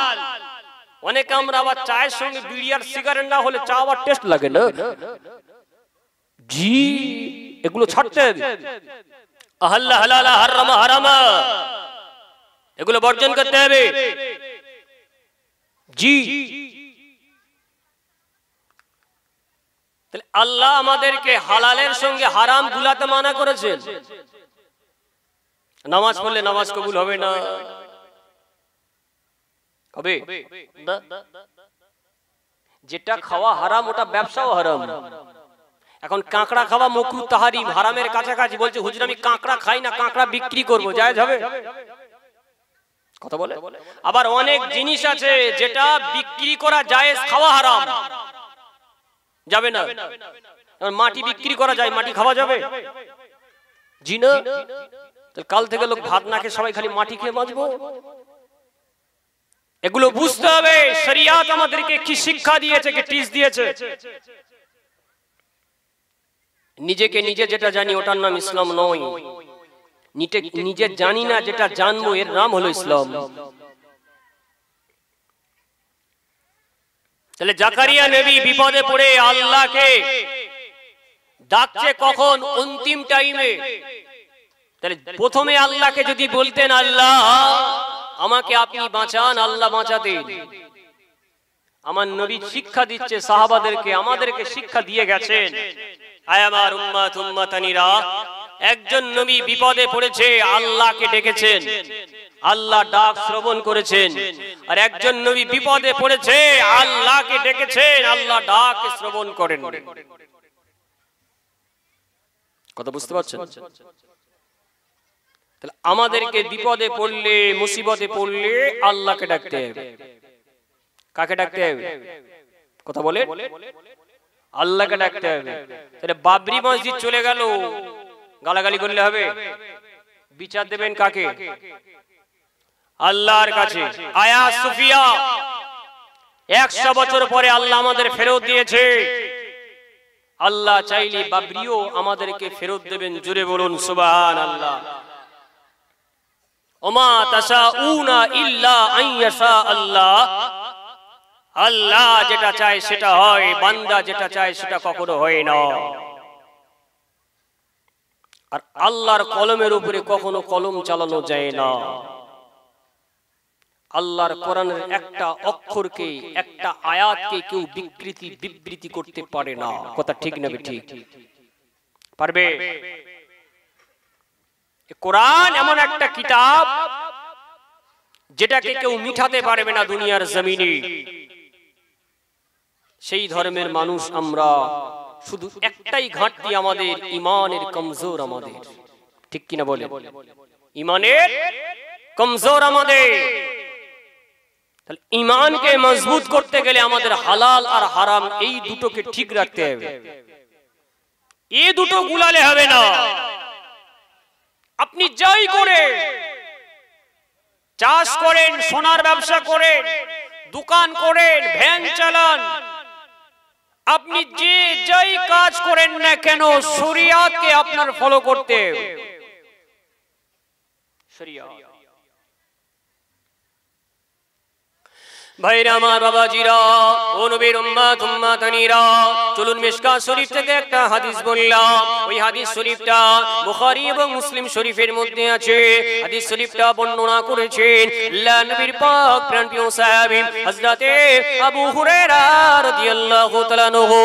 অনেকে আমরা আবার চায়ের সঙ্গে বিড়ি আর সিগারেট না হলে চা আবার টেস্ট লাগে না। জি, এগুলো ছাড়তে হবে। আহাল্লা হালালা হারামা হারামা, এগুলো বর্জন করতে হবে। জি, তাহলে আল্লাহ আমাদেরকে হালালের সঙ্গে হারাম গুলাতে মানা করেছেন। নামাজ পড়লে নামাজ কবুল হবে না, হবে যেটা খাওয়া হারাম ওটা ব্যবসাও হারাম। এখন কাঁকড়া খাওয়া মাকরুহ তাহরিম, হারামের কাছাকাছি। বলছে হুজুর আমি কাঁকড়া খাই না, কাঁকড়া বিক্রি করব, জায়েজ হবে? কথা বলে। আবার অনেক জিনিস আছে যেটা বিক্রি করা জায়েজ, খাওয়া হারাম, যাবে না। মাটি বিক্রি করা যায়, মাটি খাওয়া যাবে? জি না। কাল থেকে লোক ভাত না খেয়ে সবাই খালি মাটি খেয়ে বাঁচবো? এগুলো বুঝতে হবে। শরিয়াত আমাদেরকে কি শিক্ষা দিয়েছে, কি টিচ দিয়েছে। নিজেকে নিজে যেটা জানি ওটার নাম ইসলাম নয়, নিজে জানি না যেটা জানবো এর নাম হলো ইসলাম। তাহলে জাকারিয়া নবী বিপদে পড়ে আল্লাহকে ডাকছে কখন? অন্তিম টাইমে। তাহলে প্রথমে আল্লাহকে যদি বলতেন আল্লাহ আমাকে আপনি বাঁচান, আল্লাহ বাঁচাতেন। আমার নবী শিক্ষা দিচ্ছে সাহাবাদেরকে, আমাদেরকে শিক্ষা দিয়ে গেছেন। আয় আমার উম্মাত উম্মাতানিরা, একজন নবী বিপদে পড়েছে, আল্লাহকে ডেকেছেন, আল্লাহ ডাক শ্রবণ করেছেন। আর একজন নবী বিপদে পড়েছে, আল্লাহকে ডেকেছেন, আল্লাহ ডাক শ্রবণ করেন। কথা বুঝতে পারছেন? তাহলে আমাদেরকে বিপদে পড়লে, মুসিবতে পড়লে আল্লাহকে ডাকতে হবে। কাকে ডাকতে হবে? কথা বলে, আল্লাহকে ডাকতে হবে। তাহলে বাবরি মসজিদ চলে গেল, গালাগালি করলে হবে? বিচার দেবেন কাকে? আল্লাহর কাছে। আয়া সুফিয়া 100 বছর পরে আল্লাহ আমাদের ফেরত দিয়েছে। আল্লাহ চাইলে বাবরিও আমাদেরকে ফেরত দেবেন। জোরে বলুন সুবহানাল্লাহ। ওমা তাশাউনা ইল্লা আইয়াশা আল্লাহ। আল্লাহ যেটা চায় সেটা হয়, বান্দা যেটা চায় সেটা কখনো হয় না। আর আল্লাহর কলমের উপরে কখনো কলম চালানো যায় না। আল্লাহর কোরআনের একটা অক্ষরকে, একটা আয়াতকে কেউ বিবৃতি করতে পারে না। কথা ঠিক না ঠিক? পারবে? কোরআন এমন একটা কিতাব যেটাকে কেউ মিটাতে পারবে না দুনিয়ার জমিনে। সেই ধর্মের মানুষ আমরা, শুধু একটাই ঘাটতি আমাদের, ইমানের কমজোর আমাদের, ঠিক কিনা বলে? ইমানের কমজোর আমাদের। তাহলে ইমানকে মজবুত করতে গেলে আমাদের হালাল আর হারাম এই দুটোকে ঠিক রাখতে হবে। এই দুটো গুলালে হবে না। আপনি যাই করে, চাষ করেন, সোনার ব্যবসা করেন, দোকান করেন, ভ্যান চালান, আপনি যে যাই কাজ করেন না কেন, শরিয়াতকে আপনার ফলো করতে হবে। শরিয়াত। ভাইরা আমার, বাবাজিরা, ও নবীর উম্মত উম্মাতানিরা, চলুন মিশকাত শরীফ থেকে একটা হাদিস বললাম। ওই হাদিস শরীফটা বুখারী এবং মুসলিম শরীফের মধ্যে আছে। হাদিস শরীফটা বর্ণনা করেছেন আল্লাহর নবীর পাক প্রাণপ্রিয় সাহাবী হযরতে আবু হুরায়রা রাদিয়াল্লাহু তাআলা আনহু।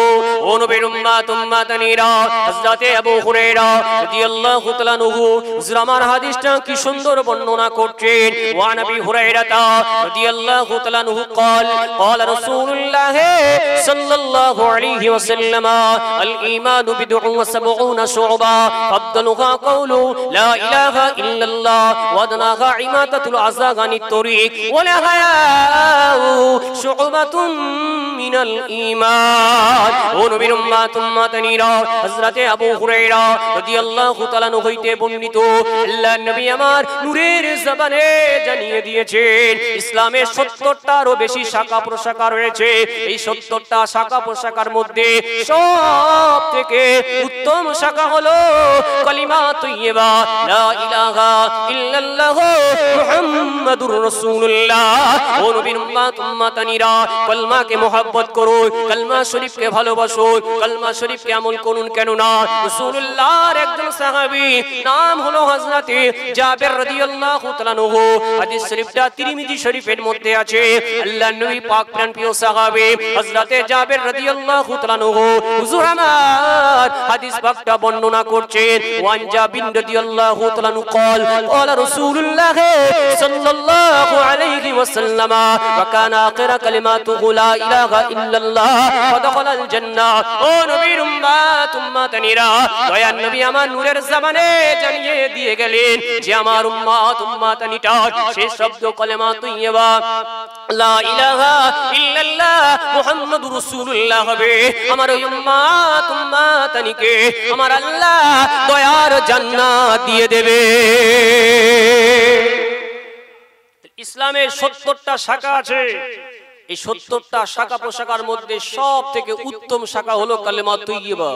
ও নবীর উম্মত উম্মাতানিরা, হযরতে আবু হুরায়রা রাদিয়াল্লাহু তাআলা আনহু হুজুর আমার হাদিসটা কি সুন্দর বর্ণনা করছেন। ওয়া নবী হুরায়রা রাদিয়াল্লাহু তাআলা আনহু قال قال رسول الله صلى الله عليه وسلم الإيمان بضع وسبعون شعبة فضلها قول لا إله إلا الله وأدناها إماطة الأذى عن الطريق والحياء شعبة من الإيمان। ونبير উম্মাত উম্মাতানিরা, হযরত আবু হুরায়রা রাদিয়াল্লাহু তাআলা আনহু হইতে বর্ণিত, আল্লাহর নবী আমার নূরের জবানে জানিয়ে দিয়েছেন ইসলামের 70টারও বেশি শাখা প্রশাখা রয়েছে। এই 70টা শাখা প্রশাখার মধ্যে সবথেকে উত্তম শাখা হলো কালিমা তাইয়্যিবা লা ইলাহা ইল্লাল্লাহ মুহাম্মাদুর রাসূলুল্লাহ। ও নবীর উম্মাত উম্মাতানিরা, কলমাকে মহব্বত করো, কলমা শরীফকে ভালোবাসো, কলমা শরীফকে আমল করুন। কেন না, রাসূলুল্লাহর একজন সাহাবী নাম হলো হযরতে জাবের রাদিয়াল্লাহু তাআলা আনহু। হাদিস শরীফটা তিরমিজি শরীফের মধ্যে আছে। আল্লাহর নবী পাক প্রাণপ্রিয় সাহাবী হযরতে জাবের রাদিয়াল্লাহু তাআলা আনহু হুজুর আমার হাদিস পাকটা বর্ণনা করছেন। ওয়ান জাবির রাদিয়াল্লাহু তাআলা আনহু قال قال رسول الله صلى الله عليه وسلم وكان آخر كلماته لا إله إلا الله ودخل الجنة। ও নবীর উম্মত উম্মাতানিরা, দয়ার নবী আমার নূরের জবানে জানিয়ে দিয়ে গেলেন যে আমার উম্মত উম্মাতানিটা সেই শব্দ কালেমা তাইয়্যিবা লা ইলাহা ইল্লাল্লাহ মুহাম্মাদুর রাসূলুল্লাহ হবে। আমার ওই উম্মত উম্মাতানিকে আমার আল্লাহ দয়ার জান্নাত দিয়ে দেবে। ইসলামের 70টা শাখা আছে। এই 70টা শাখা প্রশাখার মধ্যে সব থেকে উত্তম শাখা হলো কালেমা তাইয়্যিবা।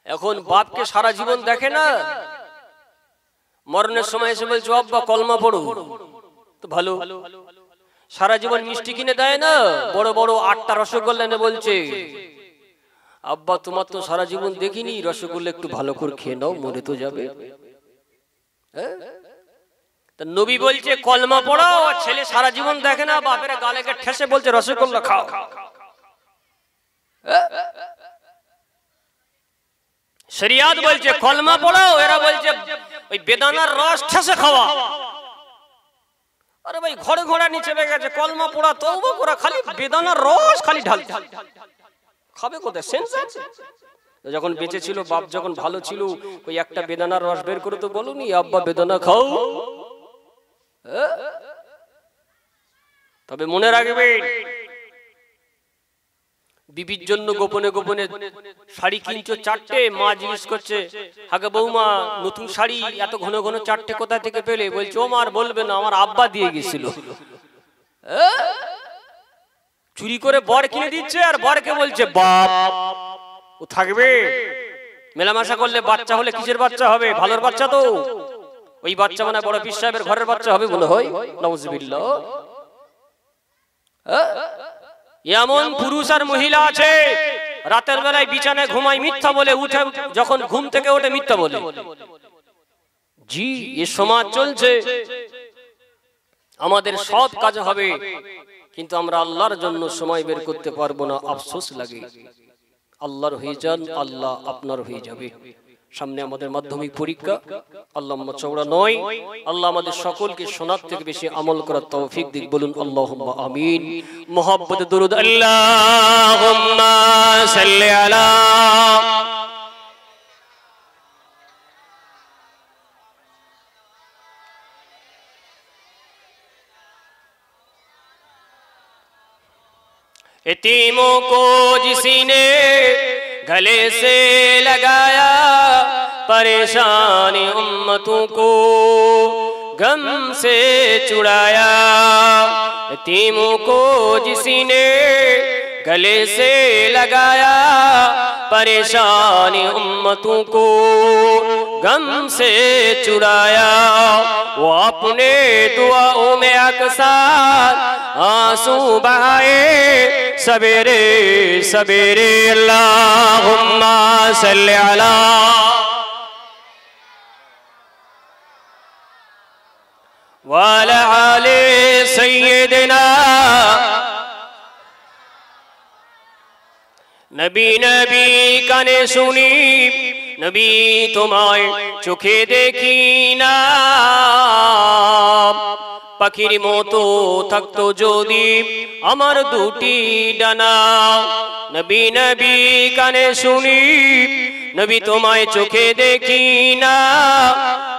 এখন বাপকে সারা জীবন দেখে না, মরণের সময় এসে বলছে আব্বা কলমা পড়ো, তো ভালো। সারা জীবন মিষ্টি কিনে দেয় না, বড় বড় 8টা রসগোল্লা এনে বলছে আব্বা তোমার তো সারা জীবন দেখিনি, রসগোল্লা একটু ভালো করে খেয়ে নাও, মরে তো যাবে। নবী বলছে কলমা পড়াও, আর ছেলে সারা জীবন দেখে না, বাপের গালে ঠেসে বলছে রসগোল্লা খাও। শরিয়াত বলছে কলমা পড়াও, এরা বলছে ওই বেদানার রস ঠেসে খাওয়া। আরে ভাই ঘরে ঘোড়া নিচে লেগে গেছে, কলমা পড়া তওবা করা, খালি বেদানার রস খালি ঢাল খাবে কোথায়? সেন্স আছে? যখন বেঁচে ছিল, বাপ যখন ভালো ছিল, ওই একটা বেদানার রস বের করে তো বলুনি আব্বা বেদানা খাও। তবে মনে রাখবেন, বিবির জন্য গোপনে গোপনে শাড়ি কিনছো 4টে, মা জিজ্ঞেস করছে আগে বৌমা নতুন শাড়ি এত ঘন ঘন 4টে কোথা থেকে পেলে? বলছে ও মার বলবে না, আমার আব্বা দিয়ে গেছিল। চুরি করে বর কিনে দিচ্ছে, আর বরকে বলছে বাপ ও থাকবে। মেলামেশা করলে বাচ্চা হলে কিসের বাচ্চা হবে? ভালোর বাচ্চা তো। ওই বাচ্চা মানে বড় পীর সাহেবের ঘরের বাচ্চা হবে মনে হয়, নাউজুবিল্লাহ। এমন পুরুষ আর মহিলা আছে রাতের বেলায় বিছানায় ঘুমায় মিথ্যা বলে, উঠে যখন ঘুম থেকে ওঠে মিথ্যা বলে। জি, এ সমাজ চলছে। আমাদের সৎ কাজ হবে, কিন্তু আমরা আল্লাহর জন্য সময় বের করতে পারবো না, আফসোস লাগে। আল্লাহর হয়ে যান, আল্লাহ আপনার হয়ে যাবে। সামনে আমাদের মাধ্যমিক পরীক্ষা, আল্লাহ চওড়া নয়, আল্লাহ আমাদের সকলকে শোনার থেকে বেশি আমল করার তৌফিক দিক, বলুন আল্লাহুম্মা আমিন। মুহাব্বতে দুরুদ আল্লাহুম্মা সাল্লি আলা यतीमों को जिसी ने गले से लगाया, परेशानी उम्मतों को गम से छुड़ाया। यतीमों को जिसी ने गले से लगाया, परेशानी उम्मतों को गम से छुड़ाया। वो अपने दुआओं में अक्सर आंसू बहाए, सवेरे सवेरे अल्लाहुम्मा सल्ली अला वाला आले सय्यदना। नबी नबी काने सुनी, नबी तुम्हारे चोखे देखी ना। পাখির মতো থাকতো যদি আমার দুটি ডানা, নবী নবী কানে শুনি, নবী তোমায় চোখে দেখি না।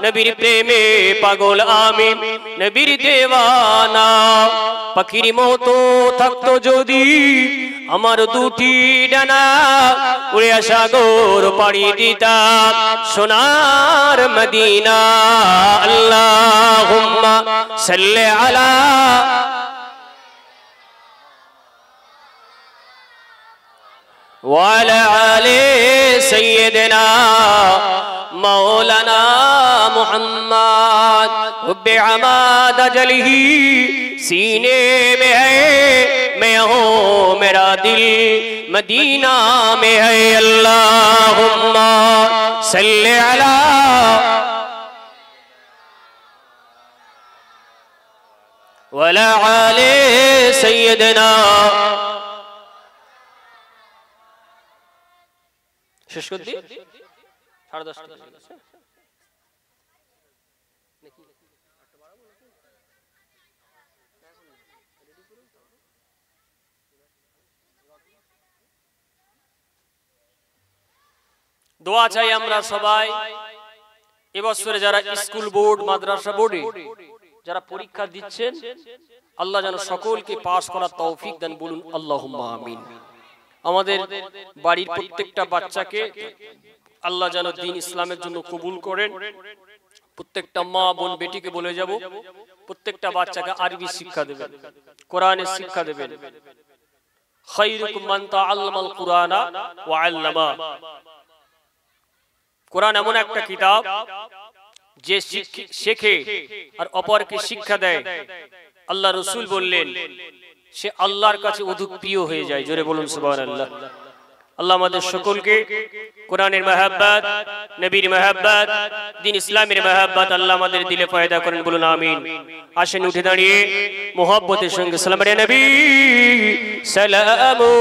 নবীর প্রেমে পাগল আমি, নবীর দেওয়ানা। পাখির মতো থাকতো যদি আমার দুটি ডানা, উড়ে সাগর পাড়ি দিতাম সোনার মদিনা। আল্লাহুম্মা সাল্লি আলা ওয়ালা আলি সাইয়্যিদিনা मौलाना मुहम्मद। हुब्बे अमाद जलही सीने में है, मैं हूँ मेरा दिल मदीना में है। अल्लाहुम्मा सल्ली अला वला आले सय्यदना। শেষ করে দিই, 10:30 দোয়া চাই আমরা সবাই। এবছরে যারা স্কুল বোর্ড মাদ্রাসা বোর্ডে যারা পরীক্ষা দিচ্ছেন, আল্লাহ যেন সকলকে পাস করার তৌফিক দেন, বলুন আল্লাহুম্মা আমিন। আমাদের বাড়ির প্রত্যেকটা বাচ্চাকে আল্লাহ যেন দ্বীন ইসলামের জন্য কবুল করেন। প্রত্যেকটা মা বোন বেটিকে বলে যাব, প্রত্যেকটা বাচ্চাকে আরবি শিক্ষা দেবেন, কোরআনের শিক্ষা দেবেন। খায়রুকুম মান তাআল্লামাল কুরআনা ওয়া আল্লামা। কোরআন এমন একটা কিতাব যে শেখে আর অপরকে শিক্ষা দেয়। আল্লাহ রাসূল বললেন সে আল্লাহর কাছে অধিক প্রিয় হয়ে যায়। জোরে বলুন সুবহানাল্লাহ। আল্লাহ আমাদের সকলকে কোরআনের মহব্বত, নবীর মহব্বত, দ্বীন ইসলামের মহব্বত আল্লাহ আমাদের দিলে পয়দা করেন, বলুন আমিন। আসেন উঠে দাঁড়িয়ে মোহব্বতের সঙ্গে সালাম আলা নবী সালামু